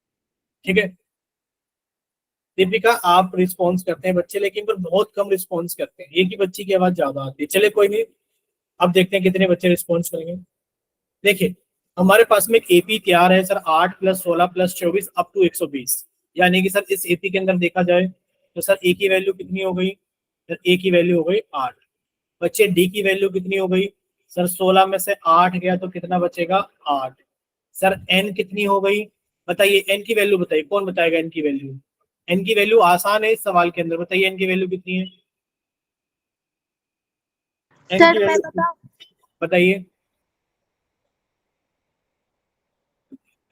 ठीक है दीपिका, आप रिस्पॉन्स करते हैं बच्चे, लेकिन पर बहुत कम रिस्पॉन्स करते हैं, एक ही बच्ची की आवाज ज्यादा आती है। चले कोई नहीं, अब देखते हैं कितने बच्चे रिस्पॉन्स करेंगे। देखिए हमारे पास में एक एपी तैयार है sir, 8 plus 16 plus 24 up to 120, यानी कि सर इस एपी के अंदर देखा जाए तो सर ए की वैल्यू कितनी हो गई? सर ए की वैल्यू हो गई 8। बच्चे डी की वैल्यू कितनी हो गई? सर 16 में से 8 गया तो कितना बचेगा? 8। सर एन कितनी हो गई? बताइए एन की वैल्यू, बताइए कौन बताएगा एन की वैल्यू? एन की वैल्यू आसान है इस सवाल के अंदर, बताइए एन की वैल्यू कितनी है? एन की सर मैं वैल्यू बताऊं? बताइए,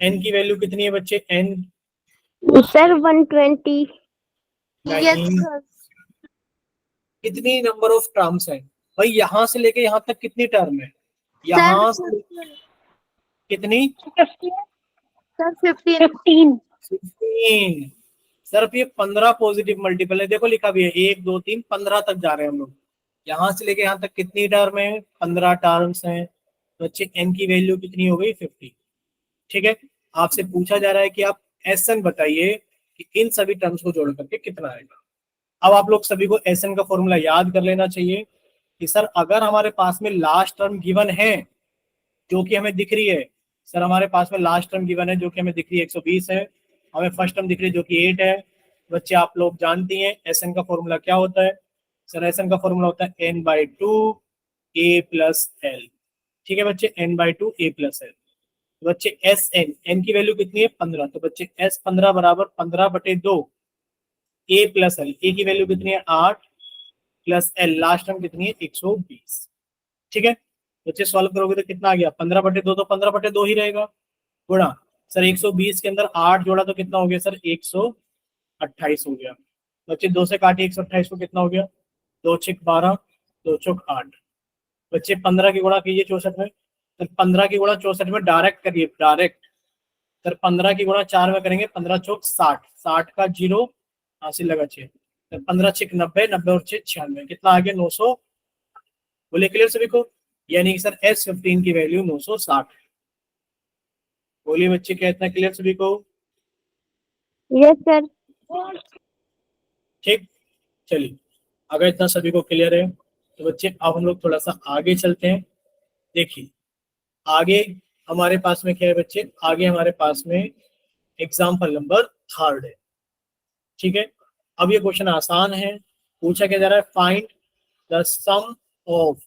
एन की वैल्यू कितनी है बच्चे? N sir 120। यस नहीं, सर। कितनी नंबर ऑफ टर्म्स है भाई? यहां से लेके यहां तक कितनी टर्म है? सर यहां से कितनी? 15। सर 15। 15। सिर्फ ये 15 पॉजिटिव मल्टीपल है, देखो लिखा भी है 1 2 3 15 तक जा रहे हैं हम लोग। यहां से लेके यहां तक कितनी टर्म है? 15 टर्म्स हैं। तो बच्चे एन की वैल्यू कितनी हो गई? 50। ठीक है, आपसे पूछा जा रहा है कि आप एस एन बताइए कि इन सभी टर्म्स को जोड़ करके कितना आएगा। अब आप लोग सभी को एस एन का फॉर्मूला याद कर लेना चाहिए कि सर अगर हमारे पास में लास्ट टर्म गिवन है जो कि हमें दिख रही है, सर हमारे पास में लास्ट टर्म गिवन है जो कि हमें दिख रही है 120 है, हमें फर्स्ट टर्म दिख रही है जो कि 8 है। बच्चे आप लोग जानती हैं एसएन का फॉर्मूला क्या होता है? सर एसएन का फॉर्मूला होता है n/2 a प्लस एल। ठीक है बच्चे, n/2 a प्लस एल। बच्चे एस एन की वैल्यू कितनी है 15, तो बच्चे S15 बराबर 15/2 a प्लस एल। ए की वैल्यू कितनी है 8 प्लस एल लास्ट टर्म कितनी है 120। ठीक है बच्चे सॉल्व करोगे तो कितना आ गया 15/2, तो 15/2 ही रहेगा गुणा सर 120 के अंदर 8 जोड़ा तो कितना हो गया सर 128 हो गया। बच्चे 2 से काटिए 128 को, कितना हो गया 2 × 12 2 × 8। बच्चे 15 की गुणा कीजिए 64 में, सर 15 की गुणा 64 में डायरेक्ट करिए डायरेक्ट। सर 15 की गुणा 4 में करेंगे 15 चौक 60, 60 का 0 हासिल लगा 6, 15 × 90, 90 और 6 96, कितना आ गया 900। बोले क्लियर सभी को? यानी कि सर S15 की वैल्यू 960 है। बोलिए बच्चे क्या इतना क्लियर सभी को? Yes sir. ठीक, चलिए अगर इतना सभी को क्लियर है तो बच्चे अब हम लोग थोड़ा सा आगे चलते हैं। देखिए आगे हमारे पास में क्या है बच्चे, आगे हमारे पास में एग्जाम्पल नंबर 3 है। ठीक है, अब ये क्वेश्चन आसान है। पूछा क्या जा रहा है, find the sum of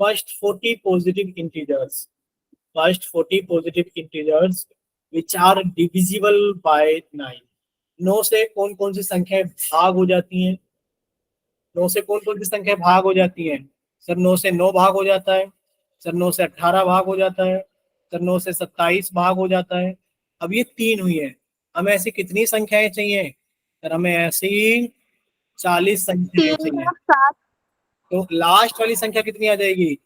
first 40 positive integers, first 40 positive integers which are divisible by 9। 9 से कौन कौन सी संख्याएं भाग हो जाती हैं? 9 से कौन कौन सी संख्या भाग हो जाती है? सर 9 से 9 भाग हो जाता है, सर 9 से 18 भाग हो जाता है, सर 9 से 27 भाग हो जाता है। अब ये 3 हुई है, हमें ऐसी कितनी संख्याएं चाहिए? सर हमें ऐसी 40 संख्याएं 3 चाहिए। और 7। तो लास्ट वाली संख्या कितनी आ जाएगी?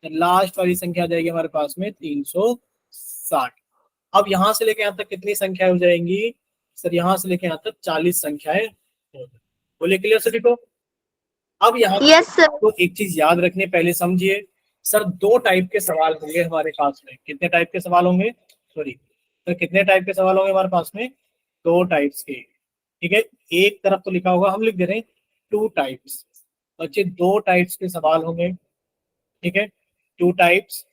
लास्ट वाली संख्या आ जाएगी हमारे पास में 360। अब यहां से लेके यहां तक कितनी संख्याएं हो जाएंगी? सर यहां से लेके यहां तक 40 संख्याएं हो। बोले क्लियर सभी को? अब यहाँ यस सर। आपको एक चीज याद रखनी है, पहले समझिए। सर 2 टाइप के सवाल होंगे हमारे पास में। कितने टाइप के सवाल होंगे? सॉरी सर कितने टाइप के सवाल होंगे हमारे पास में? 2 टाइप्स के। ठीक है, एक तरफ तो लिखा होगा, हम लिख दे रहे हैं 2 टाइप्स। बच्चे 2 टाइप्स के सवाल होंगे। ठीक है, 2 टाइप्स।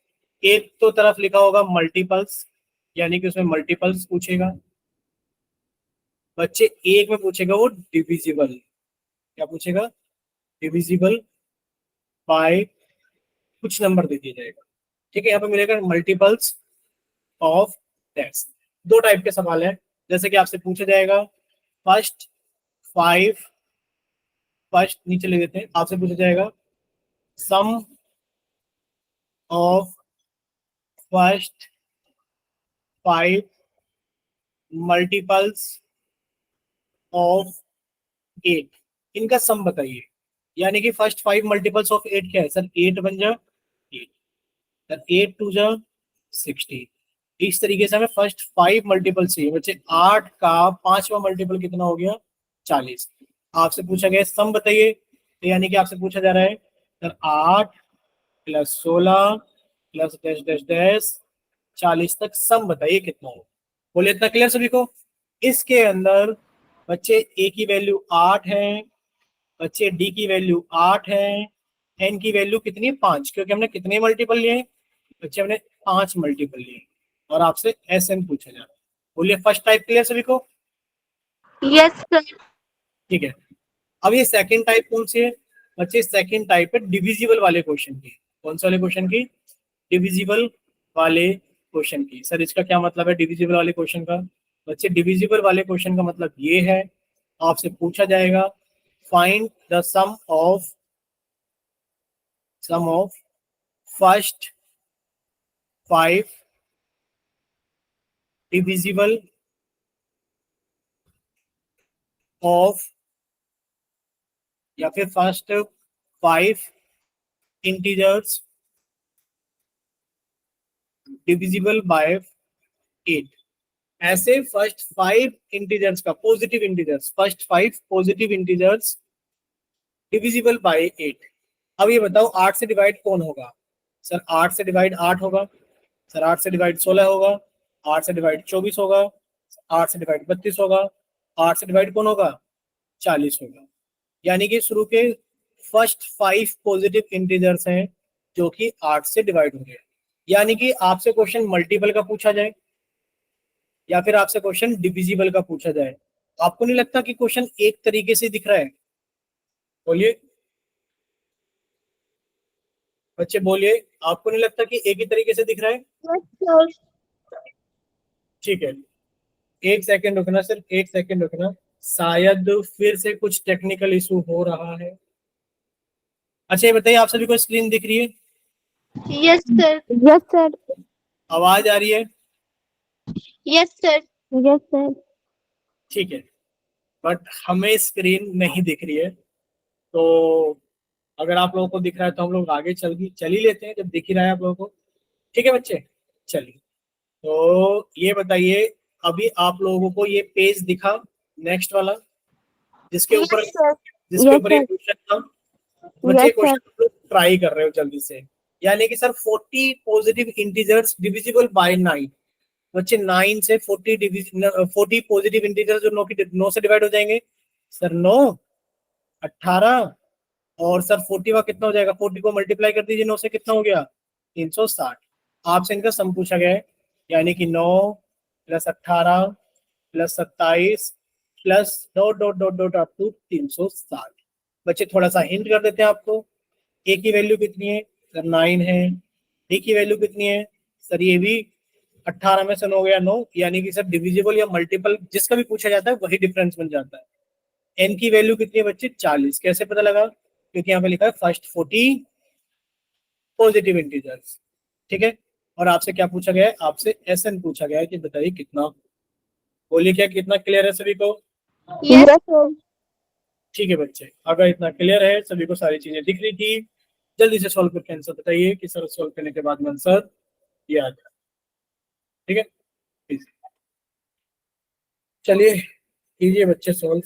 एक तो तरफ लिखा होगा मल्टीपल्स, यानी कि उसमें मल्टीपल्स पूछेगा। बच्चे एक में पूछेगा वो डिविजिबल। क्या पूछेगा? डिविजिबल बाय कुछ नंबर दे दिया जाएगा। ठीक है, यहाँ पे मिलेगा मल्टीपल्स ऑफ दैट्स। 2 टाइप के सवाल है, जैसे कि आपसे पूछा जाएगा फर्स्ट 5, फर्स्ट नीचे ले देते हैं, आपसे पूछा जाएगा सम ऑफ फर्स्ट 5 मल्टीपल्स ऑफ 8, इनका सम बताइए। यानी कि फर्स्ट 5 मल्टीपल्स ऑफ 8 क्या है? सर 8 बन जा 8, सर 8 2 जा 60। इस तरीके से हमें फर्स्ट 5 मल्टीपल चाहिए। बच्चे 8 का 5वां मल्टीपल कितना हो गया? 40। आपसे पूछा गया सम बताइए, तो यानी कि आपसे पूछा जा रहा है सर 8 + 16 + डैश डैश डैश 40 तक सम बताइए कितना हो। बोले इतना क्लियर सभी को? इसके अंदर बच्चे ए की वैल्यू 8 है, बच्चे डी की वैल्यू 8 है, एन की वैल्यू कितनी? 5, क्योंकि हमने कितने मल्टीपल लिए? बच्चे हमने 5 मल्टीपल लिए, और आपसे एस एन पूछा जा रहा है। बोलिए फर्स्ट टाइप क्लियर सभी को? Yes sir. ठीक है, अब ये सेकंड टाइप कौन सी है? बच्चे सेकंड टाइप है डिविजिबल वाले क्वेश्चन की। कौन से वाले क्वेश्चन की? डिविजिबल वाले क्वेश्चन की। सर इसका क्या मतलब है डिविजिबल वाले क्वेश्चन का? बच्चे डिविजिबल वाले क्वेश्चन का मतलब ये है, आपसे पूछा जाएगा find the sum of first 5 divisible of, या फिर फर्स्ट 5 इंटीजर्स डिविजिबल बाय 8। ऐसे फर्स्ट 5 इंटीजर्स का positive integers, first 5 positive integers divisible by 8। अब ये बताओ 8 से डिवाइड कौन होगा? सर 8 से डिवाइड 8 होगा, सर 8 से डिवाइड 16 होगा, 8 से डिवाइड 24 होगा, 8 से डिवाइड 32 होगा, 8 से डिवाइड कौन होगा? 40 होगा। यानी कि शुरू के फर्स्ट 5 पॉजिटिव इंटीजर्स हैं जो कि 8 से डिवाइड हो गए। यानी कि आपसे क्वेश्चन मल्टीपल का पूछा जाए या फिर आपसे क्वेश्चन डिविजिबल का पूछा जाए, आपको नहीं लगता कि क्वेश्चन एक तरीके से दिख रहा है? बोलिए बच्चे, बोलिए, आपको नहीं लगता कि एक ही तरीके से दिख रहा है? Yes sir. ठीक है, एक सेकंड रुकना, सिर्फ एक सेकंड रुकना, शायद फिर से कुछ टेक्निकल इशू हो रहा है। अच्छा ये बताइए, आप सभी को स्क्रीन दिख रही है? Yes sir. Yes sir. आवाज आ रही है? Yes sir. Yes sir. ठीक है, बट हमें स्क्रीन नहीं दिख रही है, तो अगर आप लोगों को दिख रहा है तो हम लोग आगे चल ही लेते हैं जब दिख ही रहा है आप लोगों को। ठीक है बच्चे, चलिए, तो ये बताइए, अभी आप लोगों को ये पेज दिखा, नेक्स्ट वाला, जिसके ऊपर यस सर। जिसके यस ऊपर ये सर। क्वेश्चन था। बच्चे यस क्वेश्चन सर। आप लोग ट्राई कर रहे हो जल्दी से, यानी कि sir 40 positive integers divisible by 9। बच्चे 9 से 40 पॉजिटिव इंटीजर्स जो 9 से डिवाइड हो जाएंगे, सर 9, 18, और सर 40 का कितना हो जाएगा? 40 को मल्टीप्लाई कर दीजिए 9 से, कितना हो गया? 360। आपसे इनका सम पूछा गया है, यानी कि 9 plus 18 plus 27 plus dot dot dot dot up to 360। बच्चे थोड़ा सा हिंट कर देते हैं आपको, ए की वैल्यू कितनी है? सर 9 है। डी की वैल्यू कितनी है? सर ये भी 18 में से 9 गया 9, यानी कि सर डिविजिबल या मल्टीपल जिसका भी पूछा जाता है वही डिफरेंस बन जाता है। एन की वैल्यू कितनी है बच्चे? 40। कैसे पता लगा? क्योंकि यहाँ पे लिखा है फर्स्ट 40 पॉजिटिव इंटीजर्स। ठीक है, और आपसे क्या पूछा गया है? आपसे एस एन पूछा गया है कि बताइए कितना। बोलिए, क्या कितना क्लियर है सभी को? Yes sir. ठीक है बच्चे, अगर इतना क्लियर है, सभी को सारी चीजें दिख रही थी, जल्दी से सॉल्व करके आंसर बताइए कि सर सॉल्व करने के बाद में आंसर ये आ जाए। ठीक है, चलिए कीजिए बच्चे सॉल्व।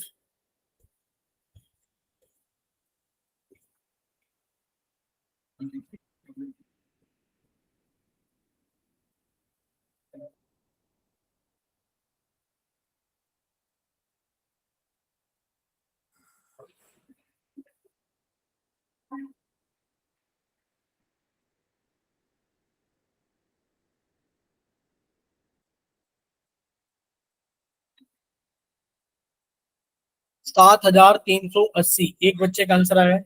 $7,380 एक बच्चे का आंसर आया है।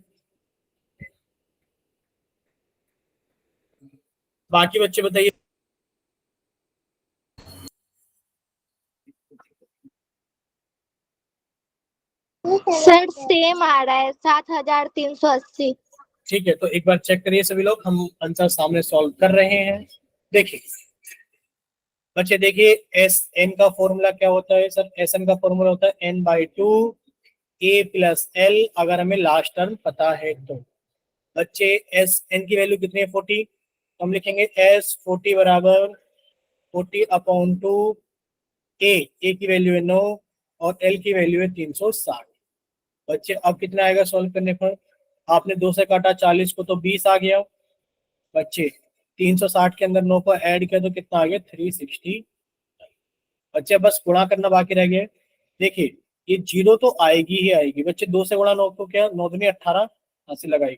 बाकी बच्चे बताइए। सर सेम आ रहा है 7,380। ठीक है, तो एक बार चेक करिए सभी लोग, हम आंसर सामने सॉल्व कर रहे हैं। देखिए बच्चे, देखिए एस एन का फॉर्मूला क्या होता है? सर एस एन का फॉर्मूला होता है n/2 a प्लस एल, अगर हमें लास्ट टर्म पता है तो। बच्चे एस एन की वैल्यू कितनी है? 40, तो हम लिखेंगे एस 40 बराबर 40/2 ए की वैल्यू है 9 और एल की वैल्यू है 360। बच्चे अब कितना आएगा सॉल्व करने पर? आपने 2 से काटा 40 को तो 20 आ गया। बच्चे 360 के अंदर 9 को ऐड किया तो कितना आ गया? 360। बच्चे बस गुणा करना बाकी रह गया। देखिए ये जीरो तो आएगी ही आएगी बच्चे, 2 से गुणा 9 को क्या? 9 दूनी 18, हाथ से लगाएगी।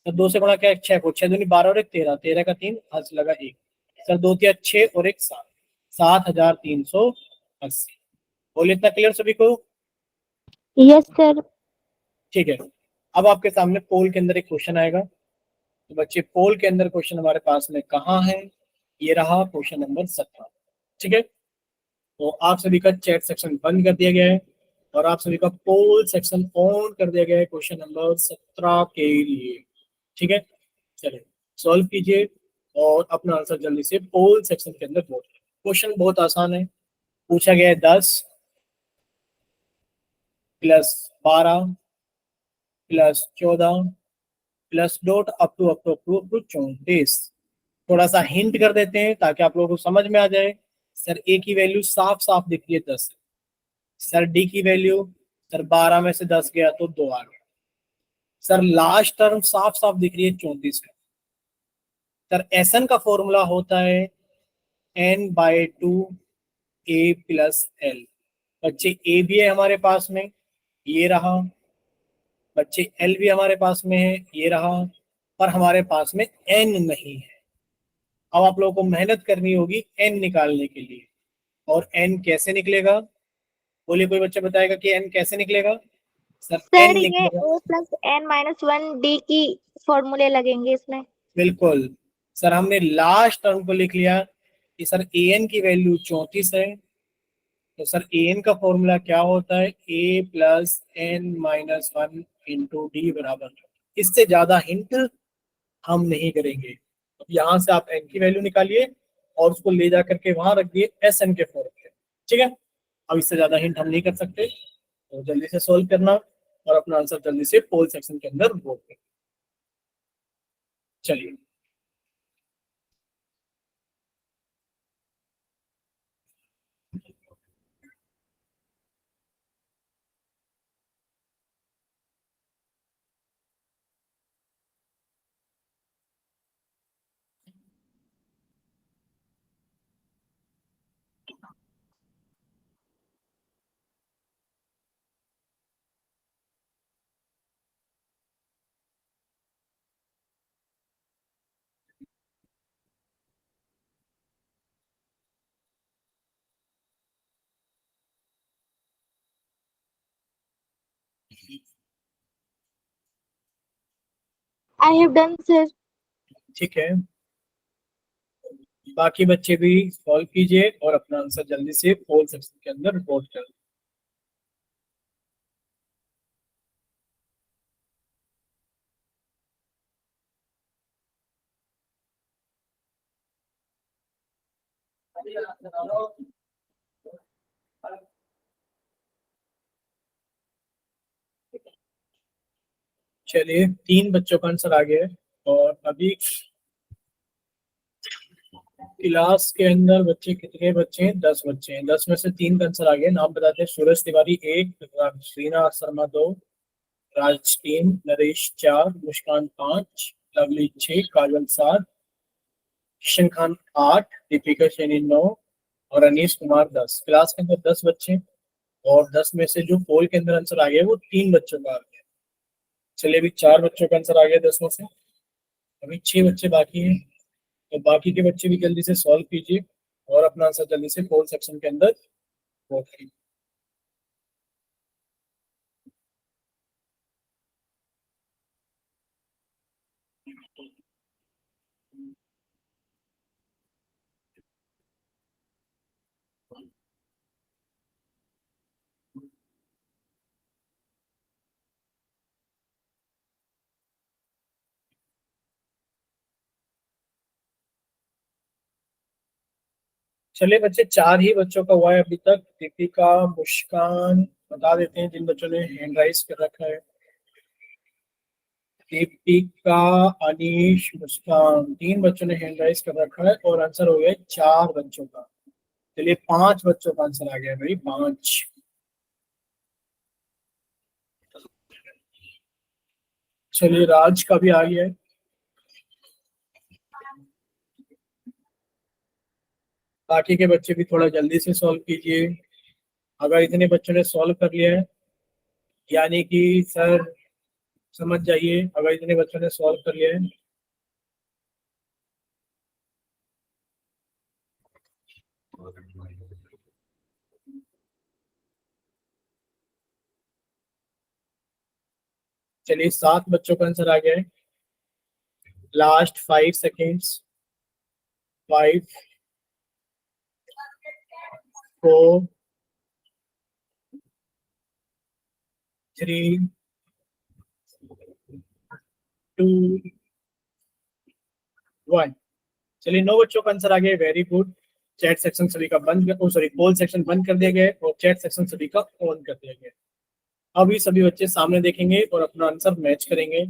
सर 2 से गुणा क्या? 6 को, 6 दूनी 12 और 1 13, 13 का 3, हाथ से लगा 1। सर 2 तिया 6 और 1 7, 7,380। बोलिए इतना क्लियर सभी को? Yes sir. ठीक है, अब आपके सामने पोल के अंदर एक क्वेश्चन आएगा। तो बच्चे पोल के अंदर क्वेश्चन हमारे पास में कहाँ है? ये रहा क्वेश्चन नंबर 17। ठीक है, तो आप सभी का चैट सेक्शन बंद कर दिया गया है और आप सभी का पोल सेक्शन ऑन कर दिया गया है क्वेश्चन नंबर 17 के लिए। ठीक है, चलिए सॉल्व कीजिए और अपना आंसर जल्दी से पोल सेक्शन के अंदर वोट करें। क्वेश्चन बहुत आसान है, पूछा गया है 10 plus 12 plus 14 plus dot up to 34। थोड़ा सा हिंट कर देते हैं ताकि आप लोगों को समझ में आ जाए। सर ए की वैल्यू साफ साफ दिख रही है 10। सर डी की वैल्यू, सर 12 में से 10 गया तो 2 आ गया। सर लास्ट टर्म साफ साफ दिख रही है 34 है। सर एस एन का फॉर्मूला होता है n/2 a प्लस एल। बच्चे ए भी है हमारे पास में, ये रहा। बच्चे एल भी हमारे पास में है, ये रहा। पर हमारे पास में एन नहीं है। अब आप लोगों को मेहनत करनी होगी n निकालने के लिए। और n कैसे निकलेगा? बोलिए, कोई बच्चा बताएगा कि n कैसे निकलेगा? सर सर n ये निकलेगा, a plus n minus one D की फॉर्मूले लगेंगे इसमें। बिल्कुल। सर हमने लास्ट टर्म को लिख लिया कि सर an की वैल्यू 34 है, तो सर an का फॉर्मूला क्या होता है? a plus n minus one into D बराबर। इससे ज्यादा हिंट हम नहीं करेंगे। अब यहाँ से आप n की वैल्यू निकालिए और उसको ले जा करके वहां रख दिए एस एन के फॉर्म पे, ठीक है। अब इससे ज्यादा हिंट हम नहीं कर सकते, तो जल्दी से सॉल्व करना और अपना आंसर जल्दी से पोल सेक्शन के अंदर वोट करना। चलिए, आई हैव डन सर। ठीक है, बाकी बच्चे भी सॉल्व कीजिए और अपना आंसर जल्दी से पोल सेक्शन के अंदर वोट करें। चलिए, 3 बच्चों का आंसर आ गया है और अभी क्लास के अंदर बच्चे कितने बच्चे हैं? 10 बच्चे हैं। 10 में से 3 का आंसर आ गया। नाम बताते हैं। सूरज तिवारी 1, रीना शर्मा 2, राज 3, नरेश 4, मुस्कान 5, लवली 6, काजल 7, किशन खान 8, दीपिका सैनी 9 और अनीश कुमार 10। क्लास के अंदर 10 बच्चे हैं और 10 में से जो पोल के अंदर आंसर आ गया वो 3 बच्चों का आ गया। चलिए, अभी 4 बच्चों का आंसर आ गया 10 में से। अभी 6 बच्चे बाकी हैं, तो बाकी के बच्चे भी जल्दी से सॉल्व कीजिए और अपना आंसर जल्दी से पोल सेक्शन के अंदर वोट कीजिए। चलिए बच्चे, 4 ही बच्चों का हुआ है अभी तक। दीपिका, मुस्कान, बता देते हैं जिन बच्चों ने हैंड राइज कर रखा है। दीपिका, अनीश, मुस्कान, 3 बच्चों ने हैंड राइज कर रखा है और आंसर हो गया 4 बच्चों का। चलिए, 5 बच्चों का आंसर आ गया है भाई, 5। चलिए, राज का भी आ गया है। बाकी के बच्चे भी थोड़ा जल्दी से सॉल्व कीजिए। अगर इतने बच्चों ने सॉल्व कर लिया है, यानी कि सर समझ जाइए, अगर इतने बच्चों ने सॉल्व कर लिया है, चलिए 7 बच्चों का आंसर आ गया है। Last 5 seconds. 5, 4, 3, 2, 1। चलिए, 9 बच्चों का आंसर आ गया, वेरी गुड। चैट सेक्शन सभी का बंद कर, सॉरी, पोल सेक्शन बंद कर दिया गया है और चैट सेक्शन सभी का ऑन कर दिया गया है। अभी सभी बच्चे सामने देखेंगे और अपना आंसर मैच करेंगे।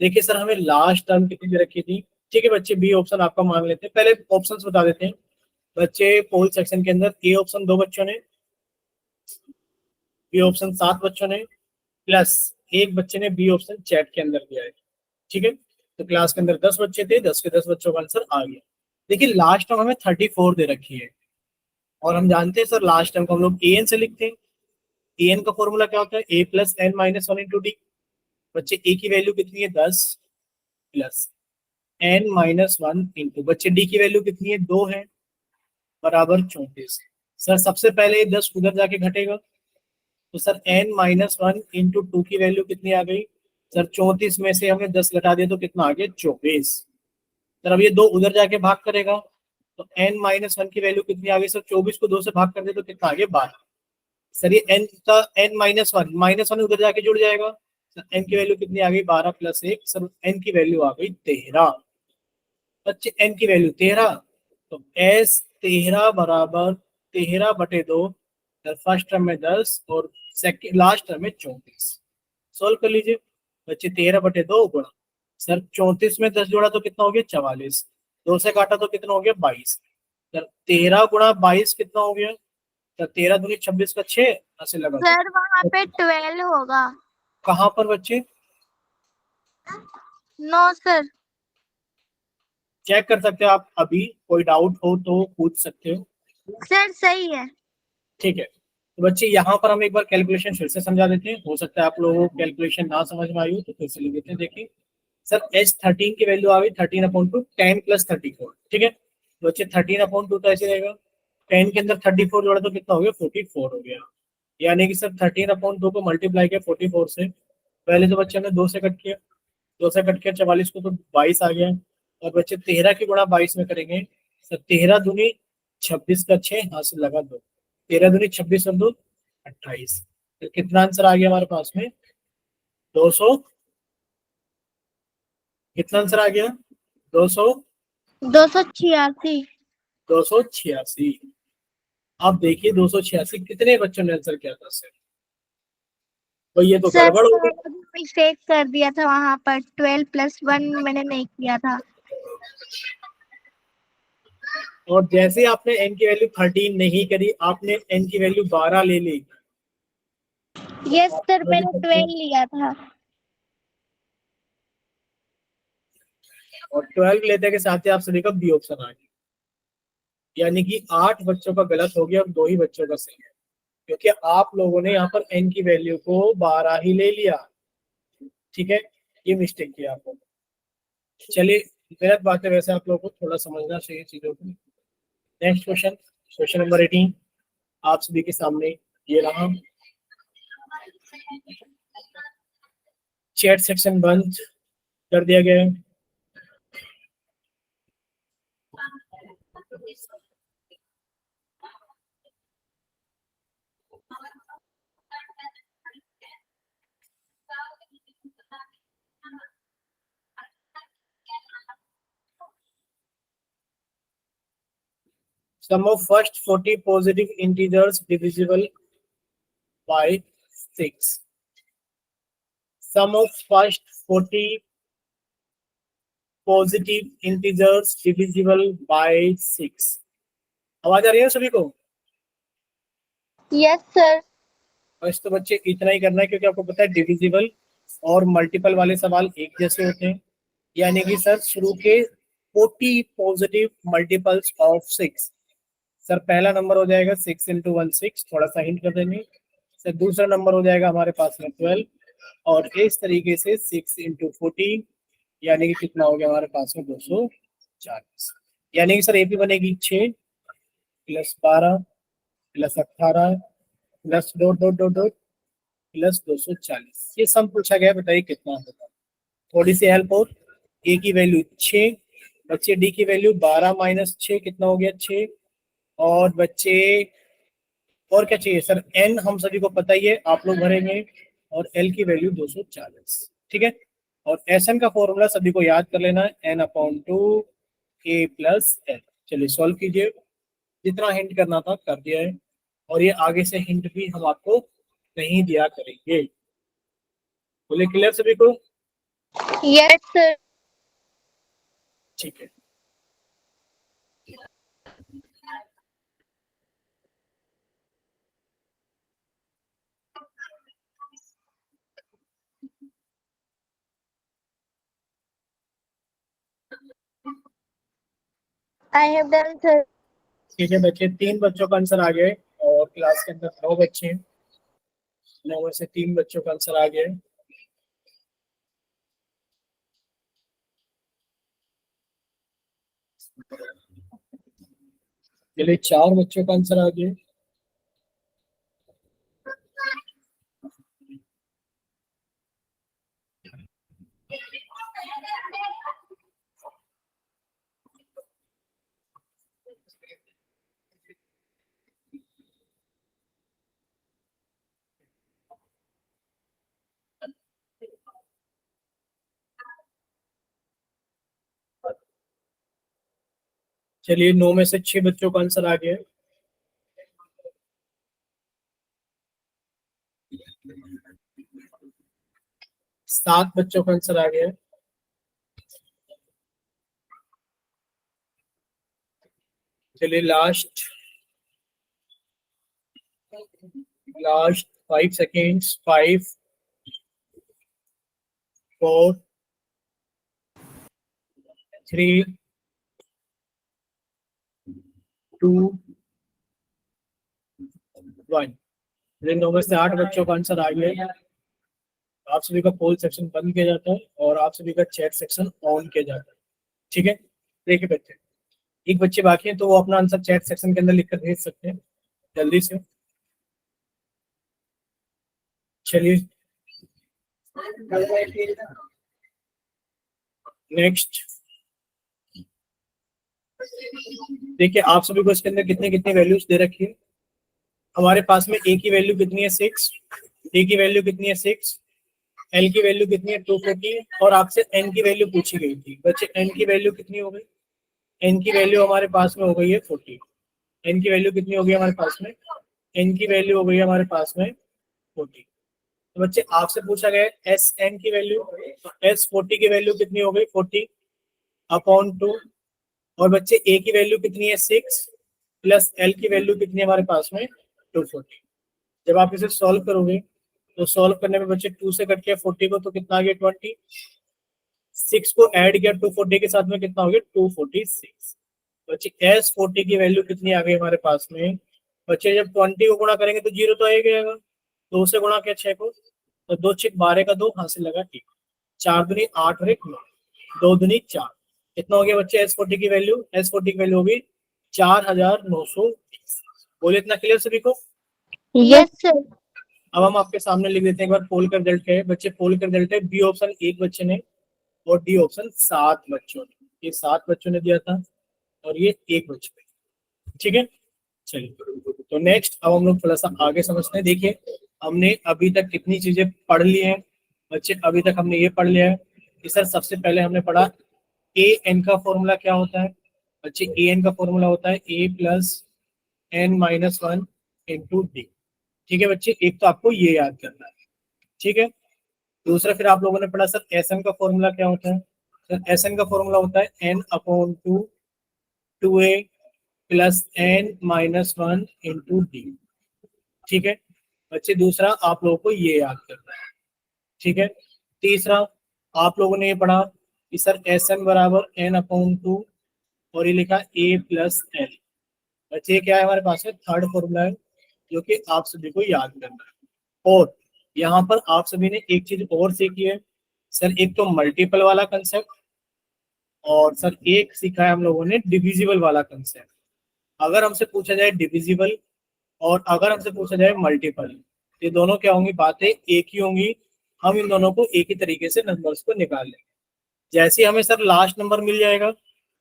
देखिए सर, हमें लास्ट टर्म कितनी दे रखी थी? ठीक है बच्चे, बी ऑप्शन आपका मान लेते हैं। पहले ऑप्शंस बता देते हैं बच्चे। पोल सेक्शन के अंदर ए ऑप्शन 2 बच्चों ने, बी ऑप्शन 7 बच्चों ने, प्लस 1 बच्चे ने बी ऑप्शन चैट के अंदर दिया है। ठीक है, तो क्लास के अंदर 10 बच्चे थे, 10 के 10 बच्चों का आंसर आ गया। देखिए, लास्ट टर्म हमें 34 दे रखी है और हम जानते हैं सर लास्ट टर्म को हम लोग ए एन से लिखते हैं। ए एन का फॉर्मूला क्या होता है? A plus n minus one into d. बच्चे ए की वैल्यू कितनी है? 10 प्लस n-1 इंटू, बच्चे डी की वैल्यू कितनी है, 2 है, बराबर 34। सर सबसे पहले 10 उधर जाके घटेगा, तो सर n-1 इंटू 2 की वैल्यू कितनी आ गई सर, 34 में से हमने 10 घटा दिया तो कितना आ गया, 24। सर अब ये 2 उधर जाके भाग करेगा, तो n-1 की वैल्यू कितनी आ गई सर, 24 को 2 से भाग कर दे तो कितना आ गया, 12। सर ये n का n-1 -1 उधर जाके जुड़ जाएगा, सर n की वैल्यू कितनी आ गई, 12 + 1, सर n की वैल्यू आ गई 13। बच्चे n की वैल्यू 13, तो s 13 बराबर 13/2, फर्स्ट टर्म में 10 और सेकंड लास्ट टर्म में 34। सोल्व कर लीजिए बच्चे, 13/2 गुणा, सर 34 में 10 जोड़ा तो कितना हो गया, 44, 2 से काटा तो कितना हो गया, 22। सर 13 गुणा 22 कितना हो गया, सर 13 दूनी 26 का 6, ऐसे लगा दो। सर वहाँ पे 12 होगा। कहाँ पर बच्चे, नो सर। चेक कर सकते हो आप, अभी कोई डाउट हो तो पूछ सकते हो। सर सही है। ठीक है, तो बच्चे यहाँ पर हम एक बार कैलकुलेशन फिर से समझा देते हैं, हो सकता है आप लोगों को कैलकुलेशन ना समझ में आई हो, तो फिर से लिख देते हैं। देखिए सर S13 की वैल्यू आ गई 13/2, 10 + 34, ठीक है। तो बच्चे 13/2 तो ऐसे रहेगा, 10 के अंदर 34 जोड़ा तो कितना हो गया, 44 हो गया। यानी कि सर 13/2 को मल्टीप्लाई किया 44 से, पहले तो बच्चे हमने 2 से कट किया, 2 से कट किया 44 को तो 22 आ गया। और बच्चे 13 की गुणा 22 में करेंगे, सर 13 दूनी 26 का 6, हाथ से लगा दो, 13 दूनी 26 और 2 28। तो कितना आंसर आ गया हमारे पास में, 200, कितना आंसर आ गया, 200 286। 286। अब देखिए 286 कितने बच्चों ने आंसर किया था सर, तो ये तो सर गड़बड़ हो गई। मिस्टेक कर दिया था वहाँ पर, 12 + 1 मैंने नहीं किया था। और जैसे आपने n की वैल्यू 13 नहीं करी, आपने n की वैल्यू 12 ले ली। यस सर, मैंने 12 लिया था। और 12 लेते के साथ ही आप सभी का बी ऑप्शन आ गया, यानी कि 8 बच्चों का गलत हो गया और 2 ही बच्चों का सही है, क्योंकि आप लोगों ने यहाँ पर n की वैल्यू को 12 ही ले लिया। ठीक है, ये मिस्टेक किया आप लोगों ने। चलिए गलत बात है, वैसे आप लोगों को थोड़ा समझना चाहिए चीजों को। नेक्स्ट क्वेश्चन, क्वेश्चन नंबर 18 आप सभी के सामने ये रहा। चैट सेक्शन बंद कर दिया गया है। Sum of first 40 positive integers divisible by 6. Sum of first 40 positive integers divisible by 6. आवाज आ रही है सभी को? Yes sir. बस तो बच्चे इतना ही करना है, क्योंकि आपको पता है डिविजिबल और मल्टीपल वाले सवाल एक जैसे होते हैं। यानी कि सर शुरू के 40 पॉजिटिव मल्टीपल्स ऑफ 6। सर पहला नंबर हो जाएगा 6 × 1 6, थोड़ा सा हिंट कर देंगे। सर दूसरा नंबर हो जाएगा हमारे पास में 12, और इस तरीके से 6 × 14, यानी कि कितना हो गया हमारे पास में 240। यानी कि सर एपी बनेगी 6 + 12 + 18 + डॉट डॉट डॉट डॉट + 240। ये सम पूछा गया, बताइए कितना होगा। थोड़ी सी हेल्प और, ए की वैल्यू 6, बच्चे डी की वैल्यू 12 - 6 कितना हो गया, 6। और बच्चे और क्या चाहिए सर, एन हम सभी को पता ही है, आप लोग भरेंगे, और एल की वैल्यू 240। ठीक है, और एस एन का फॉर्मूला सभी को याद कर लेना है, n/2 a + l। चलिए सॉल्व कीजिए, जितना हिंट करना था कर दिया है, और ये आगे से हिंट भी हम आपको नहीं दिया करेंगे। बोले क्लियर सभी को? Yes sir. ठीक है, आई हैव डन सर। ठीक है बच्चे, 3 बच्चों का आंसर आ गया है, और क्लास के अंदर 9 बच्चे हैं, 9 में से 3 बच्चों का आंसर आ गया है। चलिए 4 बच्चों का आंसर आ गया। चलिए 9 में से 6 बच्चों का आंसर आ गया। सात बच्चों का आंसर आ गया। चलिए लास्ट 5 सेकेंड्स। 5 4 3 2 1। 9 में से 8 बच्चों का आंसर आ गया। आप सभी का पोल सेक्शन बंद किया जाता है और आप सभी का चैट सेक्शन ऑन किया जाता है। ठीक है, देखिए बच्चे, एक बच्चे बाकी हैं तो वो अपना आंसर चैट सेक्शन के अंदर लिखकर भेज सकते हैं जल्दी से। चलिए नेक्स्ट देखिए, आप सभी को इसके अंदर कितनी कितनी वैल्यूज दे रखी है। हमारे पास में ए की वैल्यू कितनी है 6, डी की वैल्यू कितनी है 6, एल की वैल्यू कितनी है 240 और आपसे एन की वैल्यू पूछी गई थी। बच्चे एन की वैल्यू कितनी हो गई? एन की वैल्यू हमारे पास में हो गई है 40। एन की वैल्यू कितनी हो गई हमारे पास में? एन की वैल्यू हो गई है हमारे पास में 40। तो बच्चे आपसे पूछा गया एस एन की वैल्यू, तो एस 40 की वैल्यू कितनी हो गई? 40 अपॉन 2। और बच्चे ए की वैल्यू कितनी है 6 प्लस एल की वैल्यू कितनी है हमारे पास में 240। जब आप इसे सॉल्व करोगे तो सॉल्व करने में बच्चे 2 से कट किया 40 को तो कितना आ गया 20। 6 को ऐड किया 240 के साथ में कितना हो गया 246। बच्चे एस 40 की वैल्यू कितनी आ गई हमारे पास में? बच्चे जब 20 को गुणा करेंगे तो 0 तो आ ही जाएगा। 2 से गुणा किया 6 को तो 2 6 12 का 2 हासिल लगा ठीक। 4 दूनी 8 और 1 9, 2 दूनी 4। कितना हो गया बच्चे एस 40 की वैल्यू? एस 40 की वैल्यू होगी 4920। बोले इतना क्लियर सभी को? Yes sir. अब हम आपके सामने लिख देते हैं एक बार पोल का रिजल्ट है। बच्चे पोल का रिजल्ट है बी ऑप्शन 1 बच्चे ने और डी ऑप्शन 7 बच्चों ने। ये 7 बच्चों ने दिया था और ये 1 बच्चे ने। ठीक है, चलिए तो नेक्स्ट अब हम लोग थोड़ा सा आगे समझते हैं। देखिए हमने अभी तक कितनी चीजें पढ़ ली हैं बच्चे। अभी तक हमने ये पढ़ लिया है कि सर सबसे पहले हमने पढ़ा ए एन का फॉर्मूला क्या होता है। बच्चे ए एन का फॉर्मूला होता है a plus n minus 1 into d. ठीक है बच्चे, एक तो आपको ये याद करना है। ठीक है, दूसरा फिर आप लोगों ने पढ़ा सर एस एन का फॉर्मूला क्या होता है। सर एस एन का फॉर्मूला होता है n upon 2 a plus n minus 1 into d. ठीक है बच्चे, दूसरा आप लोगों को ये याद करना है। ठीक है, तीसरा आप लोगों ने ये पढ़ा कि सर एस एन बराबर एन अपॉन 2 और ये लिखा ए प्लस एल। बच्चे क्या है हमारे पास में थर्ड फॉर्मूला है जो कि आप सभी को याद करना है। और यहाँ पर आप सभी ने एक चीज और सीखी है सर, एक तो मल्टीपल वाला कंसेप्ट और सर एक सीखा है हम लोगों ने डिविजिबल वाला कंसेप्ट। अगर हमसे पूछा जाए डिविजिबल और अगर हमसे पूछा जाए मल्टीपल, ये दोनों क्या होंगी? बातें एक ही होंगी। हम इन दोनों को एक ही तरीके से नंबर्स को निकाल लेंगे। जैसे हमें सर लास्ट नंबर मिल जाएगा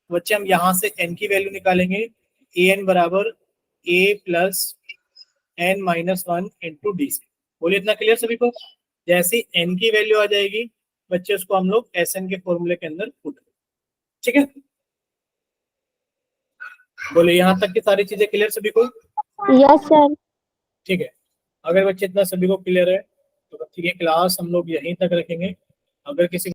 बच्चे हम यहाँ से एन की वैल्यू निकालेंगे। ए एन बराबर a plus n minus 1 into d से। बोलिए इतना क्लियर सभी को? जैसे एन की वैल्यू आ जाएगी बच्चे उसको हम लोग एस एन के फॉर्मूले के अंदर पुट। ठीक है, बोले यहाँ तक की सारी चीजें क्लियर सभी को? Yes sir. ठीक है, अगर बच्चे इतना सभी को क्लियर है तो ठीक है, क्लास हम लोग यहीं तक रखेंगे। अगर किसी